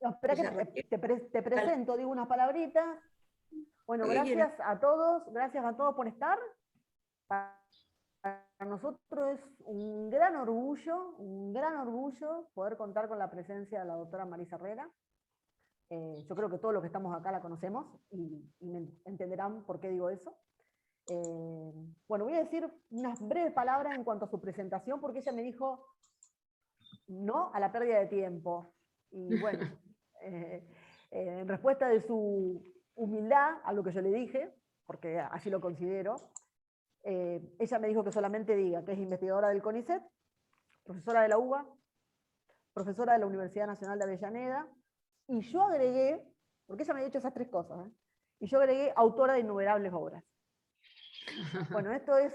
No, espera que te presento, digo unas palabritas. Bueno, gracias a todos por estar. Para nosotros es un gran orgullo poder contar con la presencia de la doctora Marisa Herrera. Yo creo que todos los que estamos acá la conocemos y me entenderán por qué digo eso. Bueno, voy a decir unas breves palabras en cuanto a su presentación, porque ella me dijo no a la pérdida de tiempo. Y bueno, en respuesta de su humildad a lo que yo le dije, porque así lo considero, ella me dijo que solamente diga que es investigadora del CONICET, profesora de la UBA, profesora de la Universidad Nacional de Avellaneda, y yo agregué, porque ella me ha dicho esas tres cosas, y yo agregué autora de innumerables obras. Bueno, esto es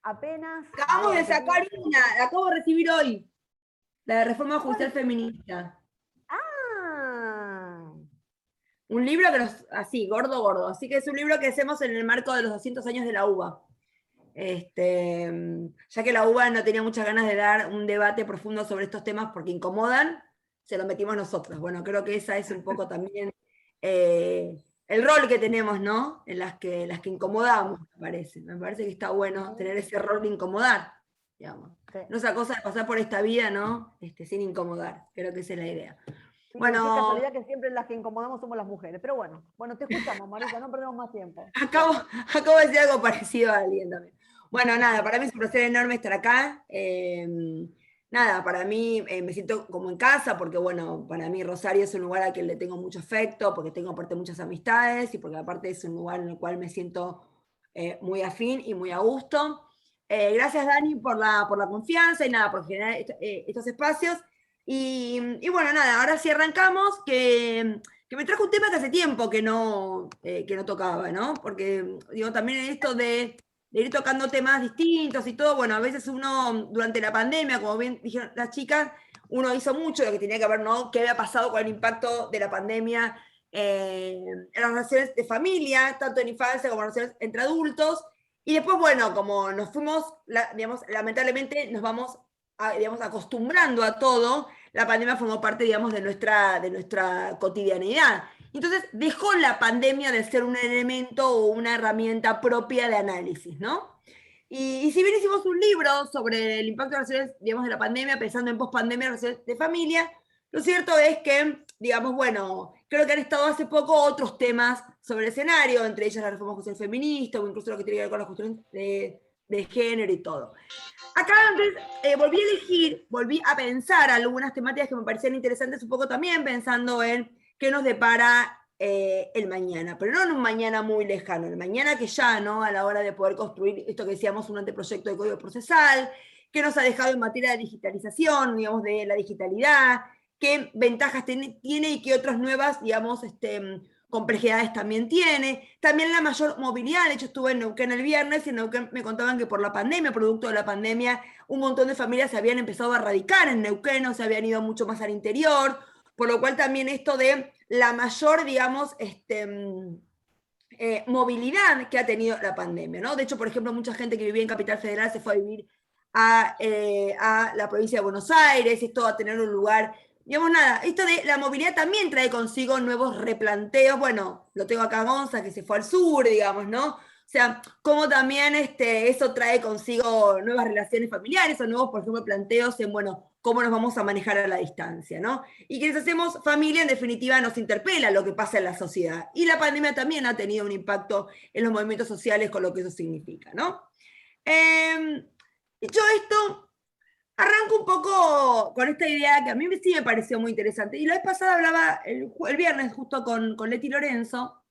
apenas... Acabamos de sacar una, la acabo de recibir hoy, la de Reforma Judicial Feminista. ¡Ah! Un libro que así, gordo, así que es un libro que hacemos en el marco de los 200 años de la UBA. Ya que la UBA no tenía muchas ganas de dar un debate profundo sobre estos temas porque incomodan, se lo metimos nosotros. Bueno, creo que esa es un poco también el rol que tenemos, ¿no? En las que incomodamos, me parece. Me parece que está bueno tener ese rol de incomodar, digamos. Sí. No esa cosa de pasar por esta vida, ¿no? Sin incomodar. Creo que esa es la idea. Sí, bueno, qué casualidad que siempre las que incomodamos somos las mujeres. Pero bueno, te escuchamos, Marisa, no perdemos más tiempo. Acabo de decir algo parecido a alguien también. Bueno, nada, para mí es un placer enorme estar acá. Nada, para mí me siento como en casa, porque bueno, para mí Rosario es un lugar al que le tengo mucho afecto, porque tengo aparte muchas amistades, y porque aparte es un lugar en el cual me siento muy afín y muy a gusto. Gracias, Dani, por la confianza y nada, por generar estos espacios. Y bueno, nada, ahora sí arrancamos, que me trajo un tema que hace tiempo que no tocaba, ¿no? Porque, digo, también esto de ir tocando temas distintos y todo, bueno, a veces uno, durante la pandemia, como bien dijeron las chicas, uno hizo mucho lo que tenía que ver, ¿no? ¿Qué había pasado con el impacto de la pandemia en las relaciones de familia, tanto en infancia como en relaciones entre adultos? Y después, bueno, como nos fuimos, digamos, lamentablemente nos vamos digamos, acostumbrando a todo, la pandemia formó parte, digamos, de nuestra cotidianidad. Entonces dejó la pandemia de ser un elemento o una herramienta propia de análisis, ¿no? Y si bien hicimos un libro sobre el impacto de las relaciones, digamos, de la pandemia, pensando en pospandemia, relaciones de familia, lo cierto es que, digamos, bueno, creo que han estado hace poco otros temas sobre el escenario, entre ellas la reforma judicial feminista, o incluso lo que tiene que ver con las cuestiones de género y todo. Acá antes volví a pensar algunas temáticas que me parecían interesantes, un poco también pensando en qué nos depara el mañana, pero no en un mañana muy lejano, el mañana que ya, ¿no? A la hora de poder construir esto que decíamos, un anteproyecto de código procesal, qué nos ha dejado en materia de digitalización, digamos, de la digitalidad, qué ventajas tiene y qué otras nuevas, digamos, complejidades también tiene. También la mayor movilidad. De hecho, estuve en Neuquén el viernes y en Neuquén me contaban que por la pandemia, producto de la pandemia, un montón de familias se habían empezado a radicar en Neuquén, o se habían ido mucho más al interior, por lo cual también esto de la mayor, digamos, movilidad que ha tenido la pandemia, ¿no? De hecho, por ejemplo, mucha gente que vivía en Capital Federal se fue a vivir a la provincia de Buenos Aires, esto va a tener un lugar, digamos, nada, esto de la movilidad también trae consigo nuevos replanteos. Bueno, lo tengo acá a Gonza, que se fue al sur, digamos, ¿no? O sea, como también eso trae consigo nuevas relaciones familiares o nuevos, por ejemplo, planteos en, bueno, cómo nos vamos a manejar a la distancia, ¿no? Y quienes hacemos familia, en definitiva, nos interpela lo que pasa en la sociedad. Y la pandemia también ha tenido un impacto en los movimientos sociales con lo que eso significa, ¿no? Dicho esto, arranco un poco con esta idea que a mí sí me pareció muy interesante. Y la vez pasada hablaba, el viernes, justo con Leti Lorenzo,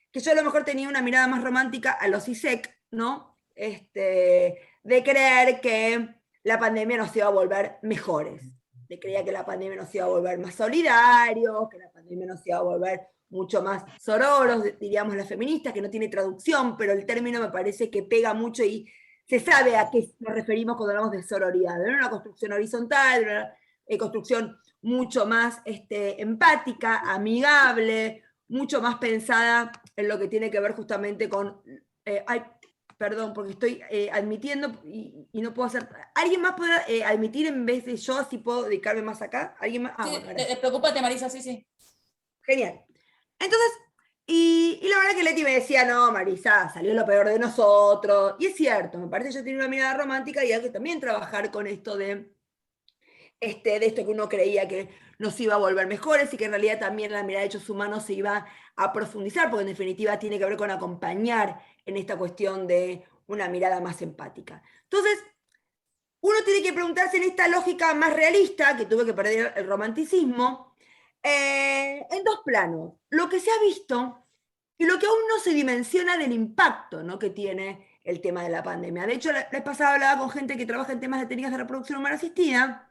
que yo a lo mejor tenía una mirada más romántica a los ISEC, ¿no? De creer que la pandemia nos iba a volver mejores, de creer que la pandemia nos iba a volver más solidarios, que la pandemia nos iba a volver mucho más sororos, diríamos las feministas, que no tiene traducción, pero el término me parece que pega mucho y se sabe a qué nos referimos cuando hablamos de sororidad, de una construcción horizontal, de una construcción mucho más empática, amigable, mucho más pensada en lo que tiene que ver justamente con... perdón, porque estoy admitiendo y no puedo hacer. ¿Alguien más puede admitir en vez de yo, así puedo dedicarme más acá? ¿Alguien más? Ah, Sí, bueno, gracias. preocúpate, Marisa, sí, sí. Genial. Entonces, y la verdad que Leti me decía, no, Marisa, salió lo peor de nosotros. Y es cierto, me parece que yo tenía una mirada romántica y hay que también trabajar con esto de esto que uno creía que nos iba a volver mejores y que en realidad también la mirada de hechos humanos se iba a profundizar, porque en definitiva tiene que ver con acompañar en esta cuestión de una mirada más empática. Entonces, uno tiene que preguntarse en esta lógica más realista, que tuve que perder el romanticismo, en dos planos. Lo que se ha visto y lo que aún no se dimensiona del impacto, ¿no?, que tiene el tema de la pandemia. De hecho, la vez pasada hablaba con gente que trabaja en temas de técnicas de reproducción humana asistida,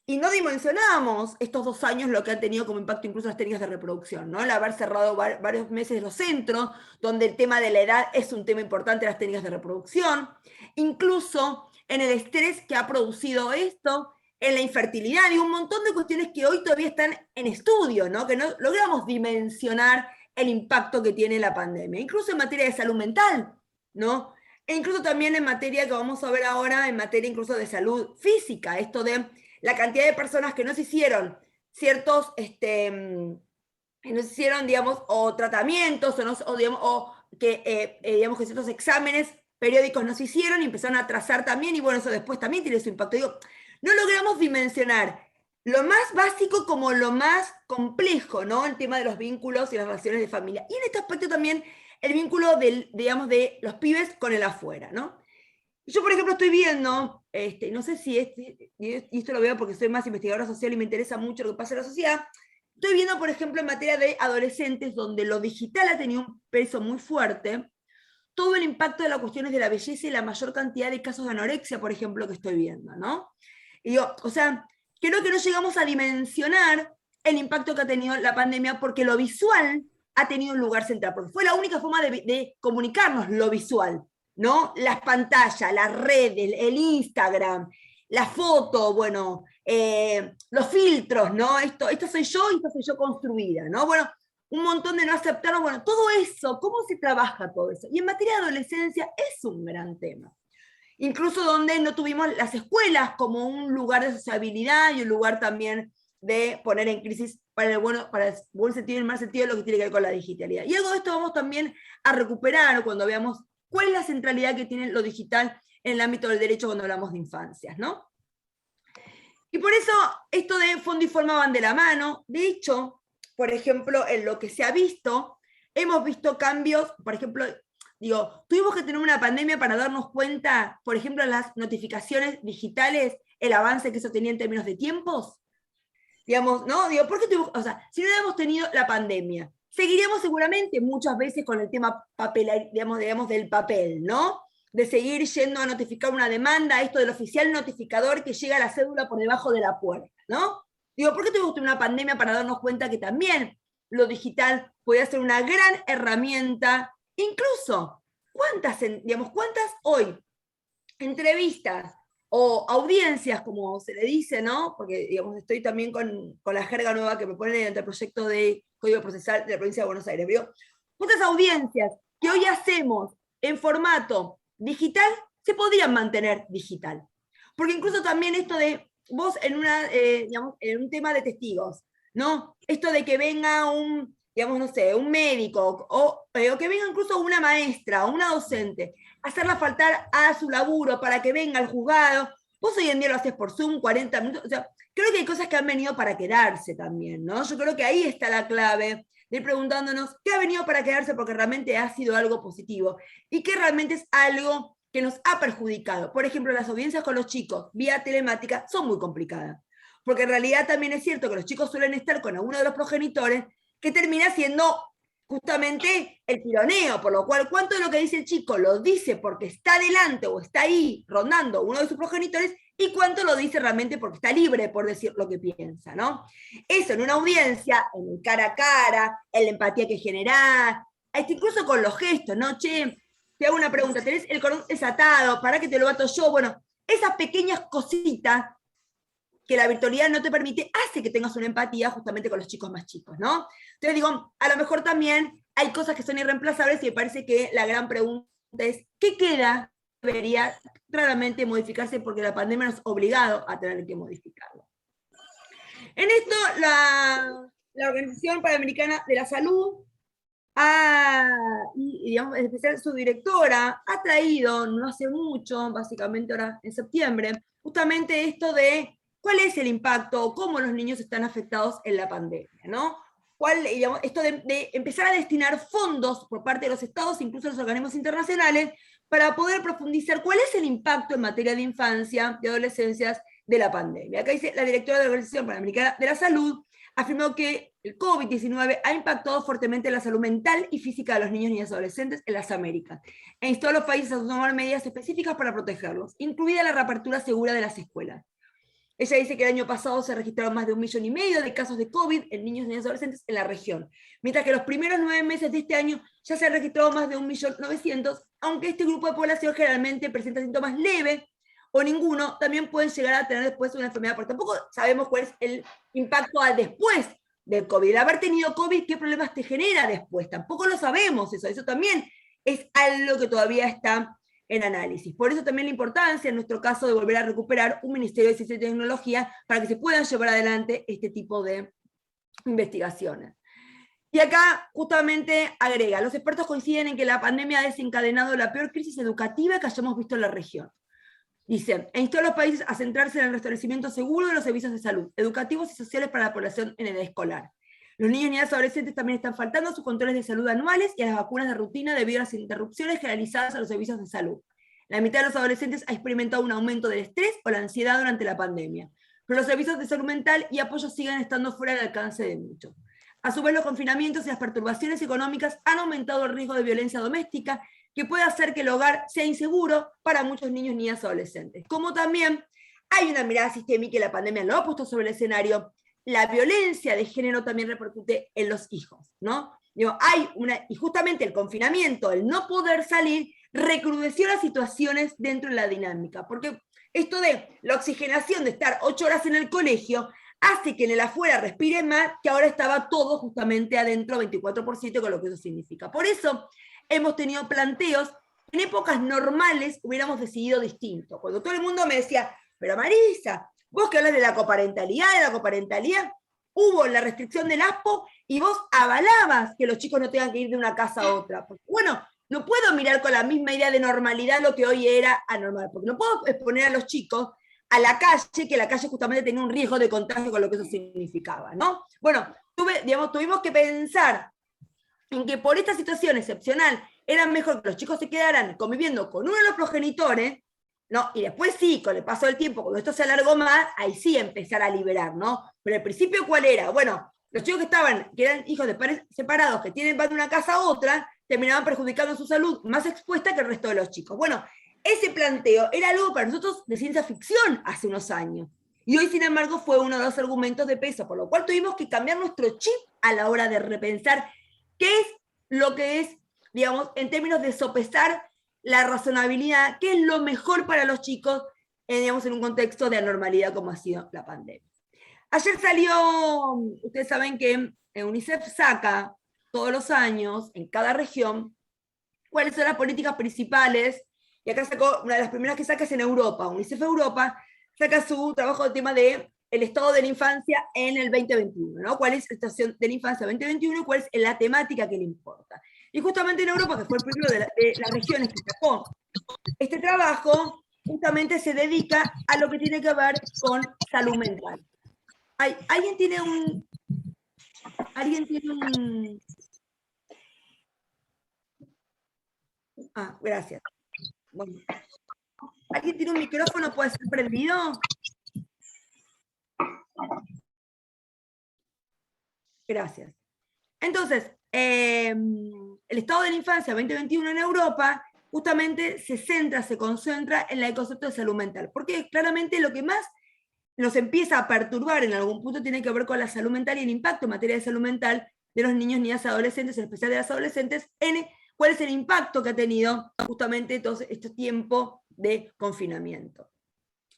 y no dimensionamos estos 2 años lo que han tenido como impacto incluso las técnicas de reproducción, ¿no? El haber cerrado varios meses los centros, donde el tema de la edad es un tema importante de las técnicas de reproducción, incluso en el estrés que ha producido esto, en la infertilidad y un montón de cuestiones que hoy todavía están en estudio, ¿no? Que no logramos dimensionar el impacto que tiene la pandemia, incluso en materia de salud mental, ¿no? E incluso también en materia que vamos a ver ahora, en materia incluso de salud física, esto de la cantidad de personas que no se hicieron ciertos, no se hicieron, digamos, o tratamientos, o que, digamos, que ciertos exámenes periódicos no se hicieron y empezaron a atrasar también, y bueno, eso después también tiene su impacto. Digo, no logramos dimensionar lo más básico como lo más complejo, ¿no? El tema de los vínculos y las relaciones de familia. Y en este aspecto también el vínculo digamos, de los pibes con el afuera, ¿no? Yo, por ejemplo, estoy viendo, no sé si y esto lo veo porque soy más investigadora social y me interesa mucho lo que pasa en la sociedad, estoy viendo, por ejemplo, en materia de adolescentes, donde lo digital ha tenido un peso muy fuerte, todo el impacto de las cuestiones de la belleza y la mayor cantidad de casos de anorexia, por ejemplo, que estoy viendo, ¿no? Y digo, o sea, creo que no llegamos a dimensionar el impacto que ha tenido la pandemia porque lo visual ha tenido un lugar central, porque fue la única forma de comunicarnos lo visual, ¿no? Las pantallas, las redes, el Instagram, la foto, bueno, los filtros, ¿no? Esto soy yo y esto soy yo construida, ¿no? Bueno, un montón de no aceptarnos, bueno, todo eso, ¿cómo se trabaja todo eso? Y en materia de adolescencia es un gran tema. Incluso donde no tuvimos las escuelas como un lugar de sociabilidad y un lugar también de poner en crisis para el buen sentido y el mal sentido lo que tiene que ver con la digitalidad. Y algo de esto vamos también a recuperar cuando veamos cuál es la centralidad que tiene lo digital en el ámbito del derecho cuando hablamos de infancias, ¿no? Y por eso esto de fondo y forma van de la mano. De hecho, por ejemplo, en lo que se ha visto, hemos visto cambios, por ejemplo, digo, tuvimos que tener una pandemia para darnos cuenta, por ejemplo, en las notificaciones digitales, el avance que eso tenía en términos de tiempos. Digamos, ¿no? Digo, ¿por qué tuvimos, o sea, si no hubiéramos tenido la pandemia, seguiríamos seguramente muchas veces con el tema papel, digamos, del papel, ¿no? De seguir yendo a notificar una demanda, esto del oficial notificador que llega a la cédula por debajo de la puerta, ¿no? Digo, ¿por qué tuvimos una pandemia para darnos cuenta que también lo digital podía ser una gran herramienta? Incluso, ¿cuántas hoy entrevistas o audiencias, como se le dice, ¿no? Porque, digamos, estoy también con la jerga nueva que me ponen ante el proyecto de Código Procesal de la provincia de Buenos Aires, ¿vio? ¿Cuántas audiencias que hoy hacemos en formato digital se podrían mantener digital? Porque incluso también esto de vos digamos, en un tema de testigos, ¿no? Esto de que venga digamos, no sé, un médico, o que venga incluso una maestra o una docente, hacerla faltar a su laburo para que venga al juzgado. Vos hoy en día lo haces por Zoom, 40 minutos, o sea, creo que hay cosas que han venido para quedarse también, ¿no? Yo creo que ahí está la clave de ir preguntándonos qué ha venido para quedarse porque realmente ha sido algo positivo y qué realmente es algo que nos ha perjudicado. Por ejemplo, las audiencias con los chicos vía telemática son muy complicadas, porque en realidad también es cierto que los chicos suelen estar con alguno de los progenitores que termina siendo justamente el tironeo, por lo cual cuánto de lo que dice el chico lo dice porque está delante o está ahí rondando uno de sus progenitores y cuánto lo dice realmente porque está libre por decir lo que piensa, ¿no? Eso en una audiencia, en el cara a cara, en la empatía que genera, incluso con los gestos, ¿no? Che, te hago una pregunta, ¿tenés el cordón desatado? ¿Para que te lo bato yo? Bueno, esas pequeñas cositas que la virtualidad no te permite, hace que tengas una empatía justamente con los chicos más chicos, ¿no? Entonces digo, a lo mejor también hay cosas que son irreemplazables y me parece que la gran pregunta es, ¿qué queda? Debería claramente modificarse porque la pandemia nos ha obligado a tener que modificarlo. En esto, la Organización Panamericana de la Salud, y digamos, en especial su directora, ha traído, no hace mucho, básicamente ahora en septiembre, justamente esto de cuál es el impacto, cómo los niños están afectados en la pandemia, ¿no? Digamos, esto de empezar a destinar fondos por parte de los estados, incluso los organismos internacionales, para poder profundizar cuál es el impacto en materia de infancia, de adolescencias, de la pandemia. Acá dice la directora de la Organización Panamericana de la Salud, afirmó que el COVID-19 ha impactado fuertemente la salud mental y física de los niños, niñas y adolescentes en las Américas, e instó a los países a tomar medidas específicas para protegerlos, incluida la reapertura segura de las escuelas. Ella dice que el año pasado se registraron más de 1,5 millones de casos de COVID en niños, niñas y adolescentes en la región, mientras que los primeros 9 meses de este año ya se han registrado más de 1.900.000, aunque este grupo de población generalmente presenta síntomas leves o ninguno, también pueden llegar a tener después una enfermedad, porque tampoco sabemos cuál es el impacto después del COVID. El haber tenido COVID, ¿qué problemas te genera después? Tampoco lo sabemos eso también es algo que todavía está en análisis. Por eso también la importancia, en nuestro caso, de volver a recuperar un Ministerio de Ciencia y Tecnología para que se puedan llevar adelante este tipo de investigaciones. Y acá justamente agrega, los expertos coinciden en que la pandemia ha desencadenado la peor crisis educativa que hayamos visto en la región. Dice, e instó a los países a centrarse en el restablecimiento seguro de los servicios de salud, educativos y sociales para la población en edad escolar. Los niños y niñas adolescentes también están faltando a sus controles de salud anuales y a las vacunas de rutina debido a las interrupciones generalizadas a los servicios de salud. La mitad de los adolescentes ha experimentado un aumento del estrés o la ansiedad durante la pandemia, pero los servicios de salud mental y apoyo siguen estando fuera del alcance de muchos. A su vez, los confinamientos y las perturbaciones económicas han aumentado el riesgo de violencia doméstica, que puede hacer que el hogar sea inseguro para muchos niños, niñas y adolescentes. Como también hay una mirada sistémica y la pandemia lo ha puesto sobre el escenario, la violencia de género también repercute en los hijos, ¿no? Y justamente el confinamiento, el no poder salir, recrudeció las situaciones dentro de la dinámica, porque esto de la oxigenación de estar 8 horas en el colegio hace que en el afuera respire más, que ahora estaba todo justamente adentro 24%, con lo que eso significa. Por eso hemos tenido planteos, en épocas normales hubiéramos decidido distinto. Cuando todo el mundo me decía, pero Marisa, vos que hablas de la coparentalidad, hubo la restricción del ASPO y vos avalabas que los chicos no tengan que ir de una casa a otra. Porque, bueno, no puedo mirar con la misma idea de normalidad lo que hoy era anormal, porque no puedo exponer a los chicos a la calle, que la calle justamente tenía un riesgo de contagio con lo que eso significaba, ¿no? Bueno, tuvimos que pensar en que por esta situación excepcional era mejor que los chicos se quedaran conviviendo con uno de los progenitores, ¿no? Y después sí, con el paso del tiempo, cuando esto se alargó más, ahí sí empezar a liberar, ¿no? Pero al principio, ¿cuál era? Bueno, los chicos que eran hijos de padres separados, que van de una casa a otra, terminaban perjudicando su salud más expuesta que el resto de los chicos. Bueno, ese planteo era algo para nosotros de ciencia ficción hace unos años. Y hoy, sin embargo, fue uno de los argumentos de peso, por lo cual tuvimos que cambiar nuestro chip a la hora de repensar qué es lo que es, digamos, en términos de sopesar la razonabilidad, qué es lo mejor para los chicos, digamos, en un contexto de anormalidad como ha sido la pandemia. Ayer salió, ustedes saben que UNICEF saca todos los años, en cada región, cuáles son las políticas principales, y acá sacó, una de las primeras que saca es en Europa. UNICEF Europa saca su trabajo de tema de el estado de la infancia en el 2021, ¿no? ¿Cuál es la situación de la infancia 2021 y cuál es la temática que le importa? Y justamente en Europa, que fue el primero de las regiones que sacó este trabajo, justamente se dedica a lo que tiene que ver con salud mental. ¿Alguien tiene un... Ah, gracias. Bueno. ¿Alguien tiene un micrófono? ¿Puede ser prendido? Gracias. Entonces, el estado de la infancia 2021 en Europa justamente se concentra en el concepto de salud mental, porque claramente lo que más nos empieza a perturbar en algún punto tiene que ver con la salud mental y el impacto en materia de salud mental de los niños, niñas y adolescentes, en especial de las adolescentes, en cuál es el impacto que ha tenido justamente todo este tiempo de confinamiento.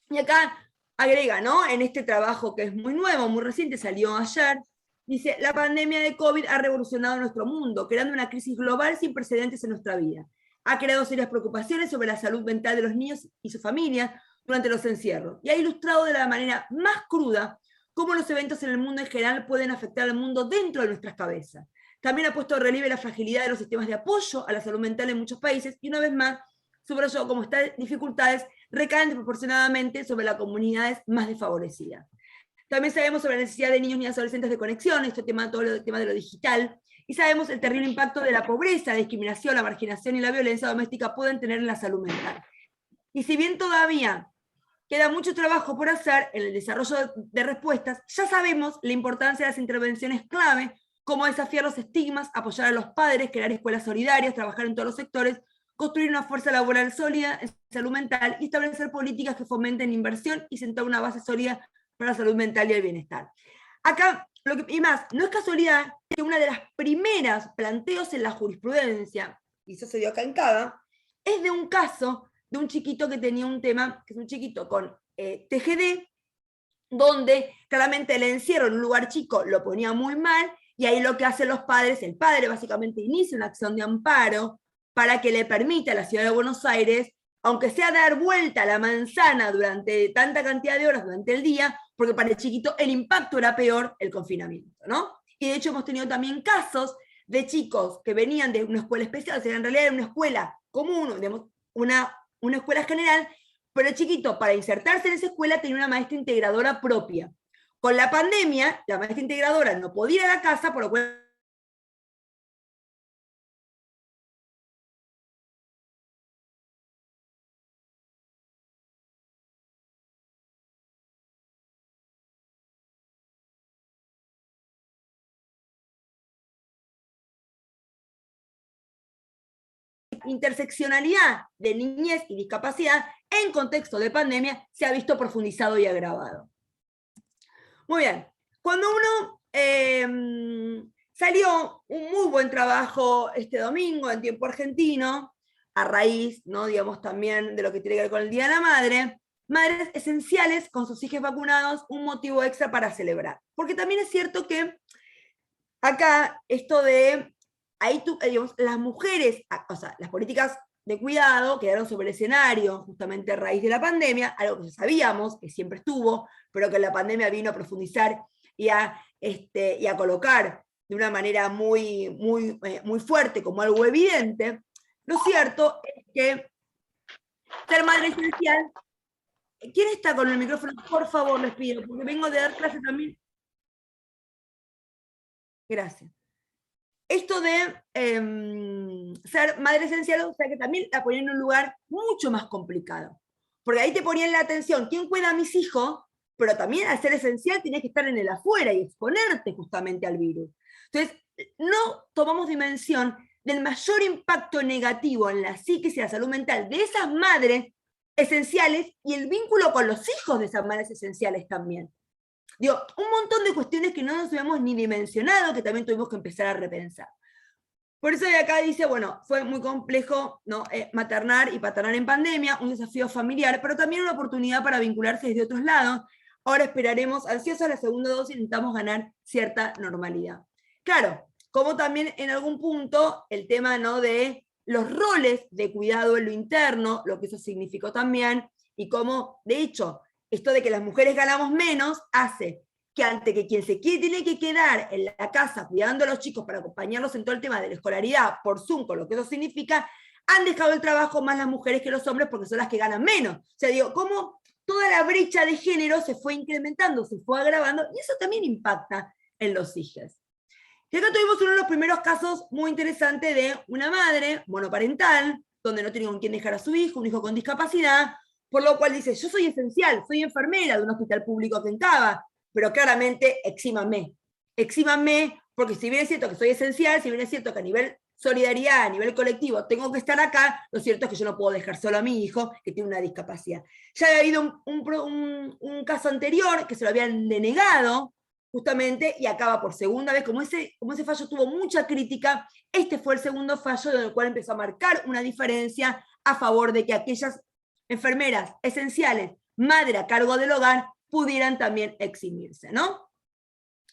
Y acá agrega, ¿no? En este trabajo que es muy nuevo, muy reciente, salió ayer, dice, la pandemia de COVID ha revolucionado nuestro mundo, creando una crisis global sin precedentes en nuestra vida. ha creado serias preocupaciones sobre la salud mental de los niños y sus familias durante los encierros, y ha ilustrado de la manera más cruda cómo los eventos en el mundo en general pueden afectar al mundo dentro de nuestras cabezas. También ha puesto en relieve la fragilidad de los sistemas de apoyo a la salud mental en muchos países, y una vez más subrayó cómo estas dificultades recaen desproporcionadamente sobre las comunidades más desfavorecidas. También sabemos sobre la necesidad de niños y adolescentes de conexión, este tema, todo el tema de lo digital, y sabemos el terrible impacto de la pobreza, la discriminación, la marginación y la violencia doméstica pueden tener en la salud mental. Y si bien todavía queda mucho trabajo por hacer en el desarrollo de respuestas, ya sabemos la importancia de las intervenciones clave, como desafiar los estigmas, apoyar a los padres, crear escuelas solidarias, trabajar en todos los sectores, construir una fuerza laboral sólida en salud mental y establecer políticas que fomenten inversión y sentar una base sólida para la salud mental y el bienestar. Acá, y más, no es casualidad que una de las primeras planteos en la jurisprudencia, y eso se dio acá en Cava, es de un caso de un chiquito que tenía un tema, que es un chiquito con TGD, donde claramente el encierro en un lugar chico lo ponía muy mal, y ahí lo que hacen los padres, el padre básicamente inicia una acción de amparo para que le permita a la ciudad de Buenos Aires, aunque sea dar vuelta a la manzana durante tanta cantidad de horas durante el día, porque para el chiquito el impacto era peor el confinamiento, ¿no? Y de hecho hemos tenido también casos de chicos que venían de una escuela especial, o sea, en realidad era una escuela común, digamos, una escuela general, pero el chiquito, para insertarse en esa escuela, tenía una maestra integradora propia. Con la pandemia, la maestra integradora no podía ir a la casa, por lo cual interseccionalidad de niñez y discapacidad en contexto de pandemia se ha visto profundizado y agravado. Muy bien, cuando uno salió un muy buen trabajo este domingo en Tiempo Argentino, a raíz, ¿no? Digamos, también de lo que tiene que ver con el Día de la Madre, madres esenciales con sus hijos vacunados, un motivo extra para celebrar. Porque también es cierto que acá esto de ahí digamos, las mujeres, o sea, las políticas de cuidado quedaron sobre el escenario justamente a raíz de la pandemia, algo que ya sabíamos, que siempre estuvo, pero que la pandemia vino a profundizar y a colocar de una manera muy fuerte, como algo evidente. Lo cierto es que ser madre esencial. ¿Quién está con el micrófono? Por favor, les pido, porque vengo de dar clase también. Gracias. Esto de ser madre esencial, o sea que también la ponían en un lugar mucho más complicado. Porque ahí te ponían la atención, ¿quién cuida a mis hijos? Pero también al ser esencial tienes que estar en el afuera y exponerte justamente al virus. Entonces, no tomamos dimensión del mayor impacto negativo en la psiquis y la salud mental de esas madres esenciales y el vínculo con los hijos de esas madres esenciales también. Digo, un montón de cuestiones que no nos habíamos ni dimensionado, que también tuvimos que empezar a repensar. Por eso de acá dice, bueno, fue muy complejo, ¿no? Maternar y paternar en pandemia, un desafío familiar, pero también una oportunidad para vincularse desde otros lados. Ahora esperaremos, ansiosos, la segunda dosis, intentamos ganar cierta normalidad. Claro, como también en algún punto el tema, ¿no? De los roles de cuidado en lo interno, lo que eso significó también, y cómo, de hecho, esto de que las mujeres ganamos menos hace que ante que quien tiene que quedar en la casa cuidando a los chicos para acompañarlos en todo el tema de la escolaridad por Zoom, con lo que eso significa, han dejado el trabajo más las mujeres que los hombres porque son las que ganan menos. O sea, digo, cómo toda la brecha de género se fue incrementando, se fue agravando, y eso también impacta en los hijos. Y acá tuvimos uno de los primeros casos muy interesantes de una madre monoparental, donde no tenía con quién dejar a su hijo, un hijo con discapacidad, por lo cual dice, yo soy esencial, soy enfermera de un hospital público que en Cava, pero claramente exímanme, porque si bien es cierto que soy esencial, si bien es cierto que a nivel solidaridad, a nivel colectivo, tengo que estar acá, lo cierto es que yo no puedo dejar solo a mi hijo que tiene una discapacidad. Ya había habido un caso anterior que se lo habían denegado, justamente, y acaba por segunda vez, como ese fallo tuvo mucha crítica, este fue el segundo fallo en el cual empezó a marcar una diferencia a favor de que aquellas enfermeras esenciales, madre a cargo del hogar, pudieran también eximirse, ¿no?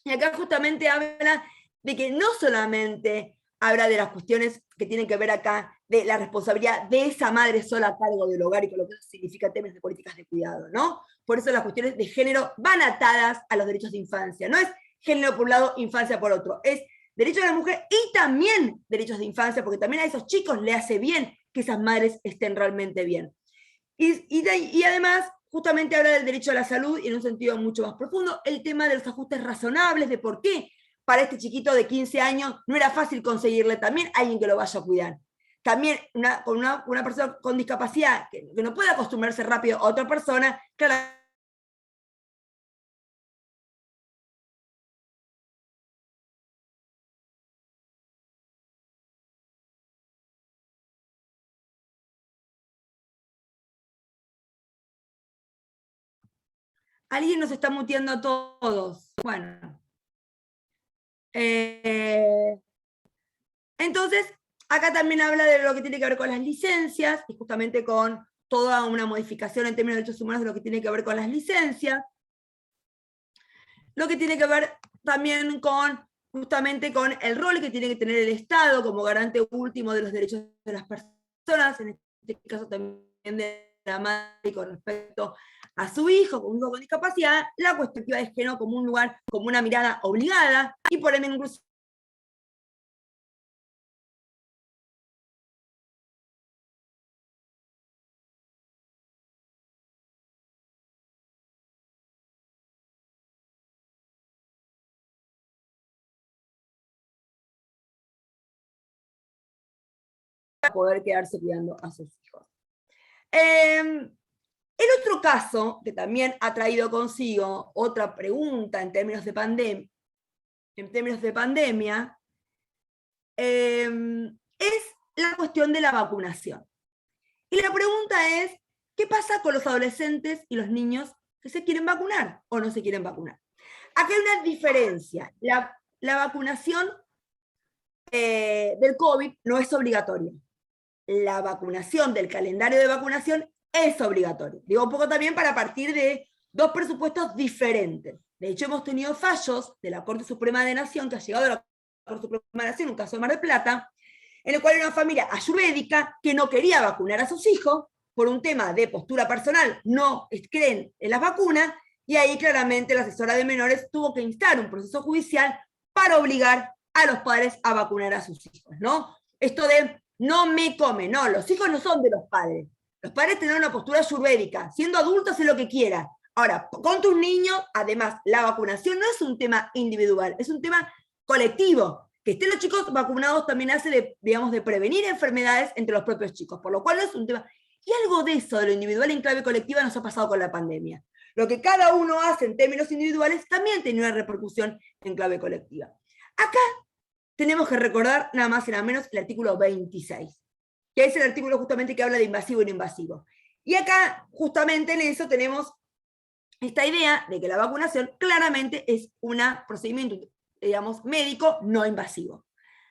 Y acá justamente habla de que no solamente habla de las cuestiones que tienen que ver acá, de la responsabilidad de esa madre sola a cargo del hogar y con lo que eso significa en términos de políticas de cuidado, ¿no? Por eso las cuestiones de género van atadas a los derechos de infancia. No es género por un lado, infancia por otro. Es derechos de la mujer y también derechos de infancia, porque también a esos chicos le hace bien que esas madres estén realmente bien. Y además, justamente habla del derecho a la salud y en un sentido mucho más profundo, el tema de los ajustes razonables, de por qué para este chiquito de 15 años no era fácil conseguirle también a alguien que lo vaya a cuidar. También una persona con discapacidad que no puede acostumbrarse rápido a otra persona, claro. Alguien nos está muteando a todos. Bueno. Entonces, acá también habla de lo que tiene que ver con las licencias, y justamente con toda una modificación en términos de derechos humanos de lo que tiene que ver con las licencias. Lo que tiene que ver también con, justamente con el rol que tiene que tener el Estado como garante último de los derechos de las personas, en este caso también de la madre con respecto a su hijo, con un hijo con discapacidad, la cuestión de género como un lugar, como una mirada obligada, y por ende incluso poder quedarse cuidando a sus hijos. El otro caso, que también ha traído consigo otra pregunta en términos de pandemia, es la cuestión de la vacunación. Y la pregunta es, ¿qué pasa con los adolescentes y los niños que se quieren vacunar o no se quieren vacunar? Acá hay una diferencia. La vacunación del COVID no es obligatoria. La vacunación del calendario de vacunación es obligatorio. Digo un poco también para partir de dos presupuestos diferentes. De hecho, hemos tenido fallos de la Corte Suprema de Nación, que ha llegado a la Corte Suprema de Nación, un caso de Mar del Plata, en el cual era una familia ayurvédica que no quería vacunar a sus hijos por un tema de postura personal, no creen en las vacunas, y ahí claramente la asesora de menores tuvo que instar un proceso judicial para obligar a los padres a vacunar a sus hijos, ¿no? Esto de no me come, no, los hijos no son de los padres. Los padres tienen una postura ayurvédica, siendo adultos haz lo que quiera. Ahora, con tus niños, además, la vacunación no es un tema individual, es un tema colectivo. Que estén los chicos vacunados también hace de prevenir enfermedades entre los propios chicos, por lo cual no es un tema. Y algo de eso, de lo individual en clave colectiva, nos ha pasado con la pandemia. Lo que cada uno hace en términos individuales también tiene una repercusión en clave colectiva. Acá tenemos que recordar nada más y nada menos el artículo 26, que es el artículo justamente que habla de invasivo y no invasivo. Y acá, justamente en eso, tenemos esta idea de que la vacunación claramente es un procedimiento, digamos, médico no invasivo.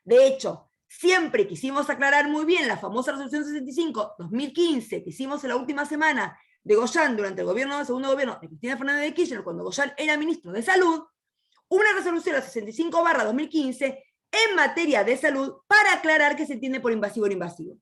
De hecho, siempre quisimos aclarar muy bien la famosa resolución 65-2015 que hicimos en la última semana de Goyán durante el segundo gobierno de Cristina Fernández de Kirchner, cuando Goyán era ministro de Salud, una resolución, la 65/2015, en materia de salud, para aclarar qué se entiende por invasivo o no invasivo.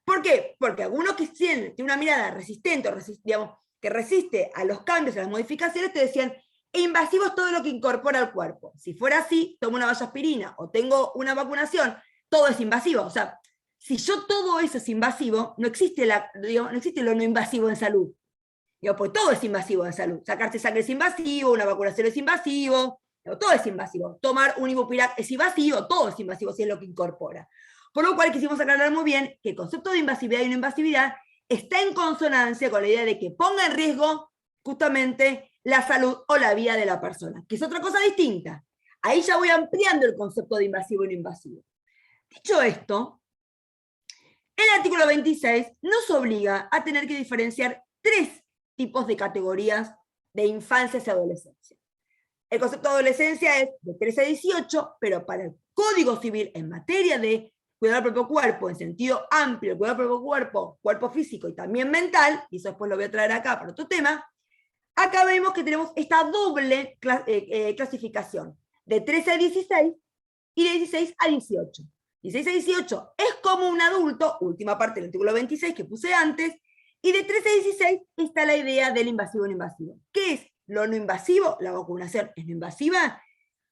¿Por qué? Porque algunos que tienen una mirada resistente, digamos, que resiste a los cambios, a las modificaciones, te decían, invasivo es todo lo que incorpora al cuerpo. Si fuera así, tomo una vasoaspirina o tengo una vacunación, todo es invasivo. O sea, si yo todo eso es invasivo, no existe, no existe lo no invasivo en salud. Digo, pues todo es invasivo en salud. Sacarse sangre es invasivo, una vacunación es invasivo, todo es invasivo. Tomar un Ibupirac es invasivo, todo es invasivo si es lo que incorpora. Por lo cual quisimos aclarar muy bien que el concepto de invasividad y no invasividad está en consonancia con la idea de que ponga en riesgo justamente la salud o la vida de la persona, que es otra cosa distinta. Ahí ya voy ampliando el concepto de invasivo y no invasivo. Dicho esto, el artículo 26 nos obliga a tener que diferenciar tres tipos de categorías de infancia y adolescencia. El concepto de adolescencia es de 13 a 18, pero para el Código Civil en materia de cuidar del propio cuerpo, en sentido amplio, cuidar del propio cuerpo, cuerpo físico y también mental, y eso después lo voy a traer acá para otro tema, acá vemos que tenemos esta doble clasificación, de 13 a 16 y de 16 a 18. 16 a 18 es como un adulto, última parte del artículo 26 que puse antes, y de 13 a 16 está la idea del invasivo y no invasivo. ¿Qué es lo no invasivo? La vacunación es no invasiva.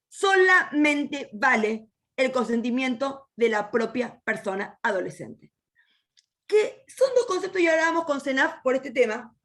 Solamente vale el consentimiento de la propia persona adolescente. Que son dos conceptos, y ahora vamos con CENAF por este tema,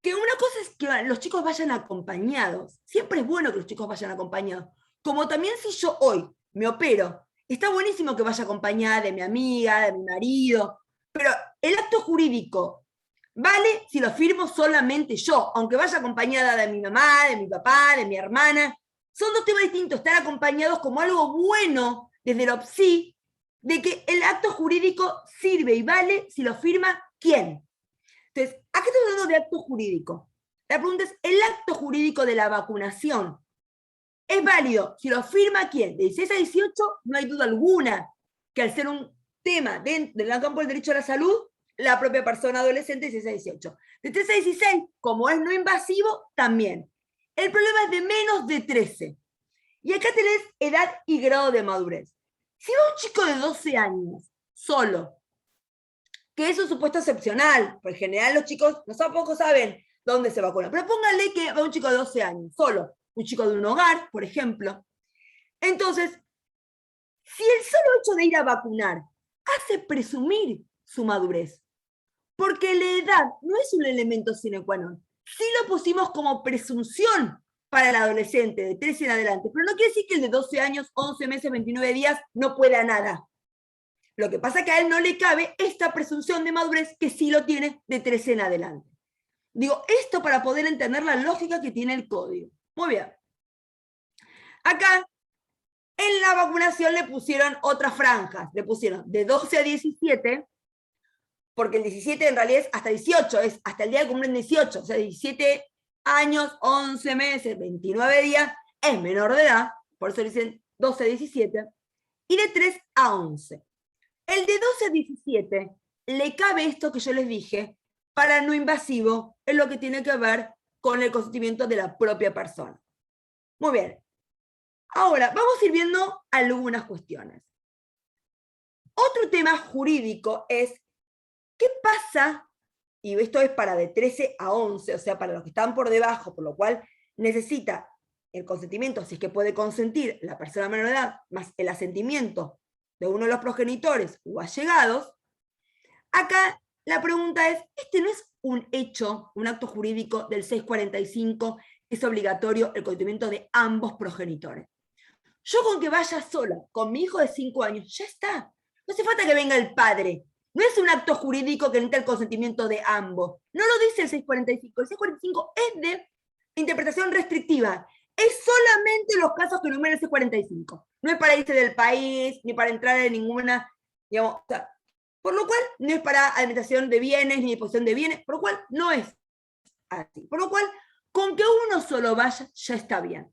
que una cosa es que los chicos vayan acompañados. Siempre es bueno que los chicos vayan acompañados. Como también si yo hoy me opero, está buenísimo que vaya acompañada de mi amiga, de mi marido, pero el acto jurídico vale si lo firmo solamente yo, aunque vaya acompañada de mi mamá, de mi papá, de mi hermana. Son dos temas distintos, estar acompañados como algo bueno desde el OPSI, de que el acto jurídico sirve y vale si lo firma ¿quién? Entonces, ¿a qué estamos hablando de acto jurídico? La pregunta es, ¿el acto jurídico de la vacunación es válido si lo firma quién? De 16 a 18 no hay duda alguna que al ser un tema del campo del derecho a la salud, la propia persona adolescente de 16 a 18. De 13 a 16, como es no invasivo, también. El problema es de menos de 13. Y acá tenés edad y grado de madurez. Si va un chico de 12 años, solo, que es un supuesto excepcional, porque en general los chicos no tampoco saben dónde se vacunan, pero pónganle que va un chico de 12 años, solo, un chico de un hogar, por ejemplo. Entonces, si el solo hecho de ir a vacunar hace presumir su madurez, porque la edad no es un elemento sine qua non, sí lo pusimos como presunción para el adolescente de 13 en adelante, pero no quiere decir que el de 12 años, 11 meses, 29 días no pueda nada. Lo que pasa es que a él no le cabe esta presunción de madurez que sí lo tiene de 13 en adelante. Digo, esto para poder entender la lógica que tiene el código. Muy bien. Acá, en la vacunación le pusieron otras franjas. Le pusieron de 12 a 17, porque el 17 en realidad es hasta 18, es hasta el día que cumplen 18. O sea, 17 años, 11 meses, 29 días, es menor de edad. Por eso le dicen 12 a 17. Y de 3 a 11. El de 12 a 17 le cabe esto que yo les dije, para no invasivo, en lo que tiene que ver con el consentimiento de la propia persona. Muy bien. Ahora, vamos a ir viendo algunas cuestiones. Otro tema jurídico es, ¿qué pasa? Y esto es para de 13 a 11, o sea, para los que están por debajo, por lo cual necesita el consentimiento, si es que puede consentir la persona menor de edad, más el asentimiento de uno de los progenitores o allegados. Acá la pregunta es, ¿este no es un hecho, un acto jurídico del 645, es obligatorio el consentimiento de ambos progenitores? Yo con que vaya sola, con mi hijo de 5 años, ya está. No hace falta que venga el padre. No es un acto jurídico que necesita el consentimiento de ambos. No lo dice el 645. El 645 es de interpretación restrictiva. Es solamente los casos que enumera el 645. No es para irse del país, ni para entrar en ninguna, digamos, o sea, por lo cual no es para alimentación de bienes, ni disposición de bienes, por lo cual no es así. Por lo cual, con que uno solo vaya, ya está bien.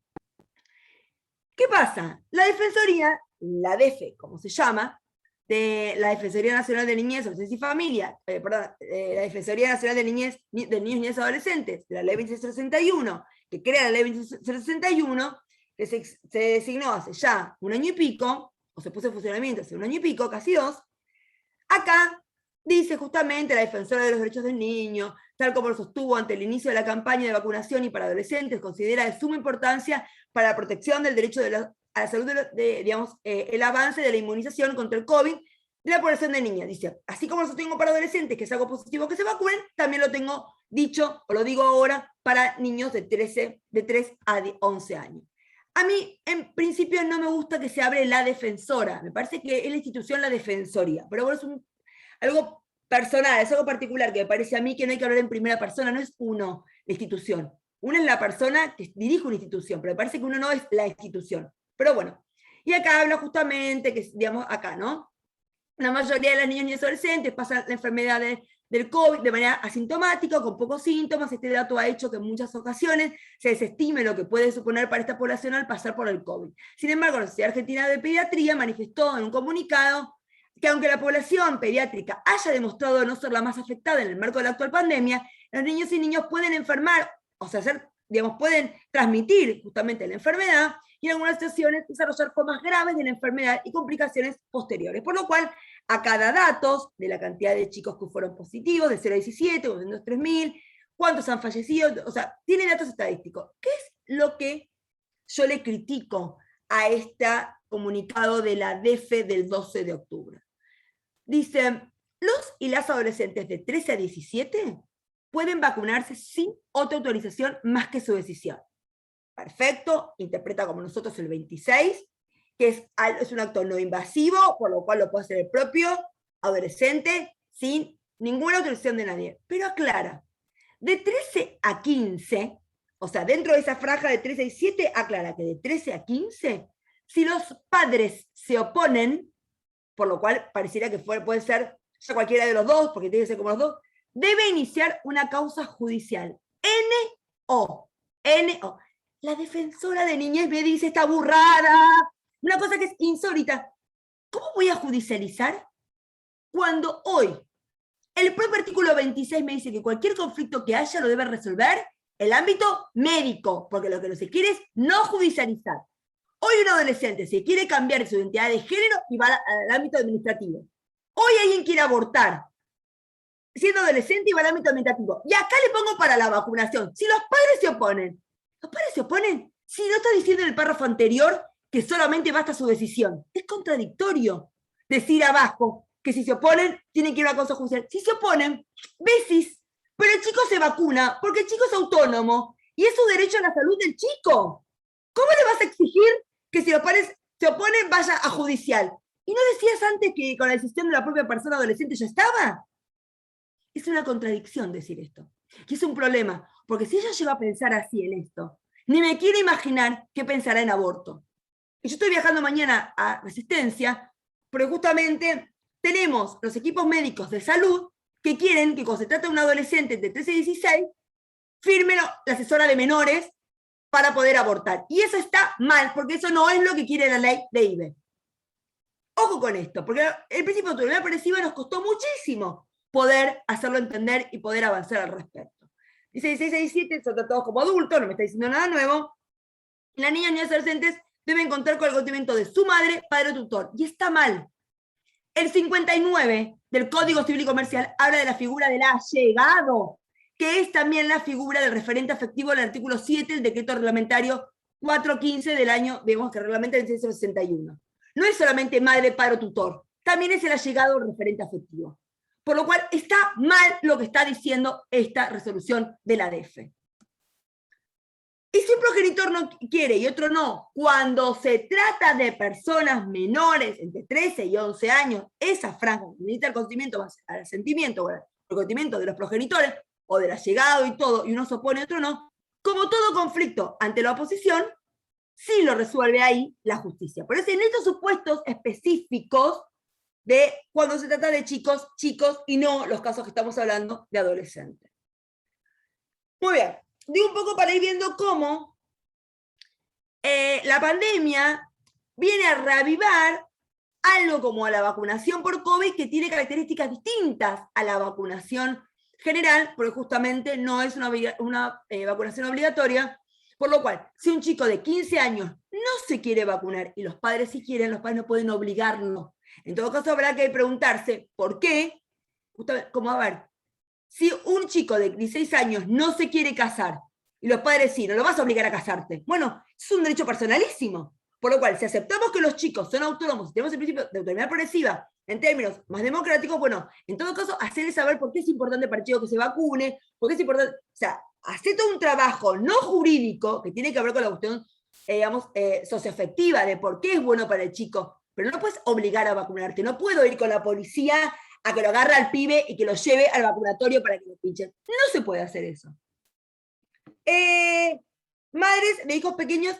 ¿Qué pasa? La Defensoría, la DEFE, como se llama, de la Defensoría Nacional de Niñez, Adolescencia y Familia, la Defensoría Nacional de Niñez, de Niños, Niñas y Adolescentes, de la Ley 2661, que crea la Ley 2661, que se designó hace ya un año y pico, o se puso en funcionamiento hace un año y pico, casi 2, acá dice justamente la defensora de los derechos del niño, tal como lo sostuvo ante el inicio de la campaña de vacunación y para adolescentes, considera de suma importancia para la protección del derecho a la salud, digamos, el avance de la inmunización contra el COVID de la población de niñas. Dice, así como lo sostengo para adolescentes, que es algo positivo que se vacunen, también lo tengo dicho, o lo digo ahora, para niños de 3 a 11 años. A mí, en principio, no me gusta que se hable la defensora. Me parece que es la institución la defensoría. Pero bueno, es algo personal, es algo particular que me parece a mí que no hay que hablar en primera persona. No es uno la institución. Uno es la persona que dirige una institución, pero me parece que uno no es la institución. Pero bueno. Y acá habla justamente que, digamos, acá, ¿no? La mayoría de las niñas y adolescentes pasan la enfermedad del COVID de manera asintomática, con pocos síntomas. Este dato ha hecho que en muchas ocasiones se desestime lo que puede suponer para esta población al pasar por el COVID. Sin embargo, la Sociedad Argentina de Pediatría manifestó en un comunicado que aunque la población pediátrica haya demostrado no ser la más afectada en el marco de la actual pandemia, los niños y niños pueden enfermar, o sea, digamos, pueden transmitir justamente la enfermedad, y en algunas situaciones desarrollar formas graves de la enfermedad y complicaciones posteriores. Por lo cual, acá da datos de la cantidad de chicos que fueron positivos, de 0 a 17, 203.000, cuántos han fallecido, o sea, tiene datos estadísticos. ¿Qué es lo que yo le critico a este comunicado de la DEFE del 12 de octubre? Dicen, los y las adolescentes de 13 a 17 pueden vacunarse sin otra autorización más que su decisión. Perfecto, interpreta como nosotros el 26, que es un acto no invasivo, por lo cual lo puede hacer el propio adolescente sin ninguna autorización de nadie. Pero aclara, de 13 a 15, o sea, dentro de esa franja de 13 a 17, aclara que de 13 a 15, si los padres se oponen, por lo cual pareciera que puede ser ya cualquiera de los dos, porque tiene que ser como los dos, debe iniciar una causa judicial. N-O. La defensora de niñez me dice, está burrada, una cosa que es insólita. ¿Cómo voy a judicializar cuando hoy el propio artículo 26 me dice que cualquier conflicto que haya lo debe resolver el ámbito médico, porque lo que no se quiere es no judicializar? Hoy un adolescente se quiere cambiar su identidad de género y va al ámbito administrativo. Hoy alguien quiere abortar siendo adolescente y va al ámbito administrativo. Y acá le pongo para la vacunación. Si los padres se oponen, ¿los padres se oponen? Si no está diciendo en el párrafo anterior que solamente basta su decisión. Es contradictorio decir abajo que si se oponen tienen que ir a una causa judicial. Si se oponen, besis. Pero el chico se vacuna porque el chico es autónomo y es su derecho a la salud del chico. ¿Cómo le vas a exigir que si los padres se oponen vaya a judicial? ¿Y no decías antes que con la decisión de la propia persona adolescente ya estaba? Es una contradicción decir esto. Y es un problema, porque si ella llega a pensar así en esto, ni me quiere imaginar qué pensará en aborto. Y yo estoy viajando mañana a Resistencia, porque justamente tenemos los equipos médicos de salud que quieren que cuando se trata de un adolescente de 13 y 16, firme la asesora de menores para poder abortar. Y eso está mal, porque eso no es lo que quiere la ley de IBE. Ojo con esto, porque el principio de autonomía progresiva nos costó muchísimo poder hacerlo entender y poder avanzar al respecto. Dice 16 a 17, son tratados como adultos, no me está diciendo nada nuevo. Las niñas y adolescentes deben contar con el consentimiento de su madre, padre o tutor. Y está mal. El 59 del Código Civil y Comercial habla de la figura del allegado, que es también la figura del referente afectivo del artículo 7 del decreto reglamentario 415 del año, vemos que reglamenta el 1961. No es solamente madre, padre o tutor, también es el allegado o referente afectivo. Por lo cual está mal lo que está diciendo esta resolución de la DEFE. Y si un progenitor no quiere y otro no, cuando se trata de personas menores, entre 13 y 11 años, esa franja que necesita el consentimiento, al asentimiento o el consentimiento de los progenitores, o del allegado y todo, y uno se opone y otro no, como todo conflicto ante la oposición, sí lo resuelve ahí la justicia. Por eso en estos supuestos específicos de cuando se trata de chicos, y no los casos que estamos hablando de adolescentes. Muy bien, digo un poco para ir viendo cómo la pandemia viene a reavivar algo como la vacunación por COVID, que tiene características distintas a la vacunación general, porque justamente no es una vacunación obligatoria, por lo cual, si un chico de 15 años no se quiere vacunar y los padres sí quieren, los padres no pueden obligarlo. En todo caso, habrá que preguntarse por qué, como a ver, si un chico de 16 años no se quiere casar y los padres sí, no lo vas a obligar a casarte. Bueno, es un derecho personalísimo. Por lo cual, si aceptamos que los chicos son autónomos y tenemos el principio de autonomía progresiva en términos más democráticos, bueno, en todo caso, hacerles saber por qué es importante para el chico que se vacune, por qué es importante, o sea, hacer todo un trabajo no jurídico que tiene que ver con la cuestión, digamos, socioafectiva de por qué es bueno para el chico, pero no puedes obligar a vacunarte. No puedo ir con la policía a que lo agarre al pibe y que lo lleve al vacunatorio para que lo pinchen. No se puede hacer eso. Madres de hijos pequeños,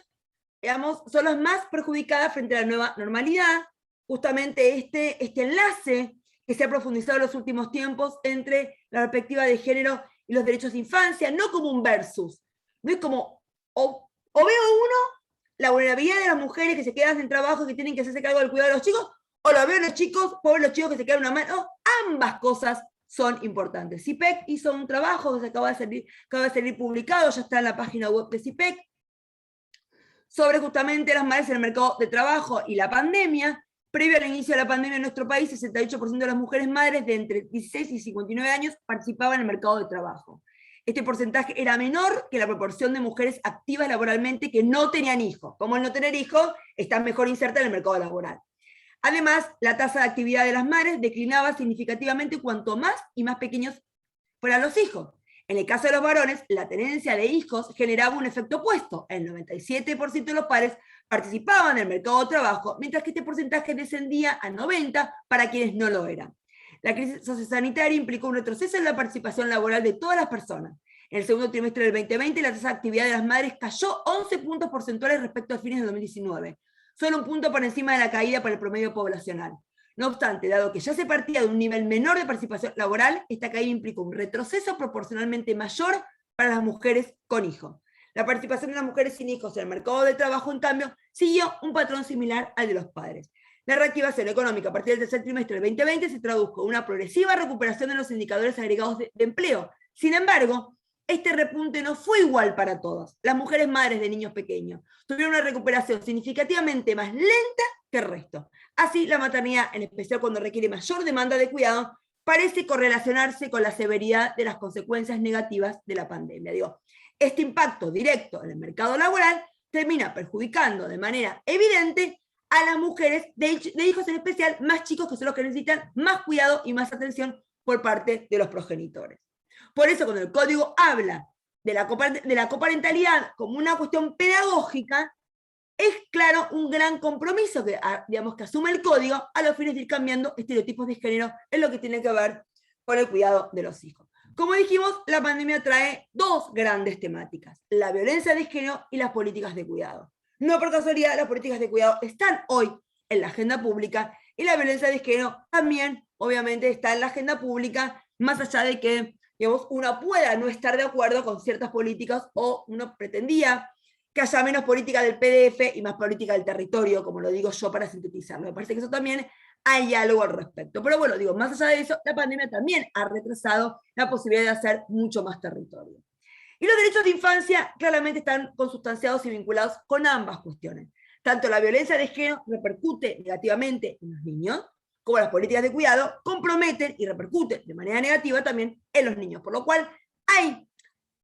digamos, son las más perjudicadas frente a la nueva normalidad. Justamente este enlace que se ha profundizado en los últimos tiempos entre la perspectiva de género y los derechos de infancia, no como un versus. No es como, o veo uno, la vulnerabilidad de las mujeres que se quedan sin trabajo y que tienen que hacerse cargo del cuidado de los chicos, o lo veo los chicos, pobres los chicos que se quedan una mano. Ambas cosas son importantes. CIPEC hizo un trabajo que acaba de salir publicado, ya está en la página web de CIPEC, sobre justamente las madres en el mercado de trabajo y la pandemia. Previo al inicio de la pandemia en nuestro país, 68% de las mujeres madres de entre 16 y 59 años participaban en el mercado de trabajo. Este porcentaje era menor que la proporción de mujeres activas laboralmente que no tenían hijos. Como el no tener hijos, están mejor insertas en el mercado laboral. Además, la tasa de actividad de las madres declinaba significativamente cuanto más y más pequeños fueran los hijos. En el caso de los varones, la tenencia de hijos generaba un efecto opuesto. El 97% de los padres participaban en el mercado de trabajo, mientras que este porcentaje descendía a 90% para quienes no lo eran. La crisis sociosanitaria implicó un retroceso en la participación laboral de todas las personas. En el segundo trimestre del 2020, la tasa de actividad de las madres cayó 11 puntos porcentuales respecto a fines de 2019, solo un punto por encima de la caída para el promedio poblacional. No obstante, dado que ya se partía de un nivel menor de participación laboral, esta caída implicó un retroceso proporcionalmente mayor para las mujeres con hijos. La participación de las mujeres sin hijos en el mercado de trabajo, en cambio, siguió un patrón similar al de los padres. La reactivación económica a partir del tercer trimestre del 2020 se tradujo en una progresiva recuperación de los indicadores agregados de empleo. Sin embargo, este repunte no fue igual para todos. Las mujeres madres de niños pequeños tuvieron una recuperación significativamente más lenta que el resto. Así, la maternidad, en especial cuando requiere mayor demanda de cuidado, parece correlacionarse con la severidad de las consecuencias negativas de la pandemia. Este impacto directo en el mercado laboral termina perjudicando de manera evidente a las mujeres de hijos, en especial más chicos, que son los que necesitan más cuidado y más atención por parte de los progenitores. Por eso, cuando el código habla de la coparentalidad como una cuestión pedagógica, es claro un gran compromiso que asume el código a los fines de ir cambiando estereotipos de género en lo que tiene que ver con el cuidado de los hijos. Como dijimos, la pandemia trae dos grandes temáticas: la violencia de género y las políticas de cuidado. No por casualidad, las políticas de cuidado están hoy en la agenda pública y la violencia de género también, obviamente, está en la agenda pública, más allá de que uno pueda no estar de acuerdo con ciertas políticas, o uno pretendía que haya menos política del PDF y más política del territorio, como lo digo yo para sintetizarlo. Me parece que eso también hay algo al respecto. Pero bueno, más allá de eso, la pandemia también ha retrasado la posibilidad de hacer mucho más territorio. Y los derechos de infancia claramente están consustanciados y vinculados con ambas cuestiones. Tanto la violencia de género repercute negativamente en los niños, como las políticas de cuidado comprometen y repercuten de manera negativa también en los niños. Por lo cual hay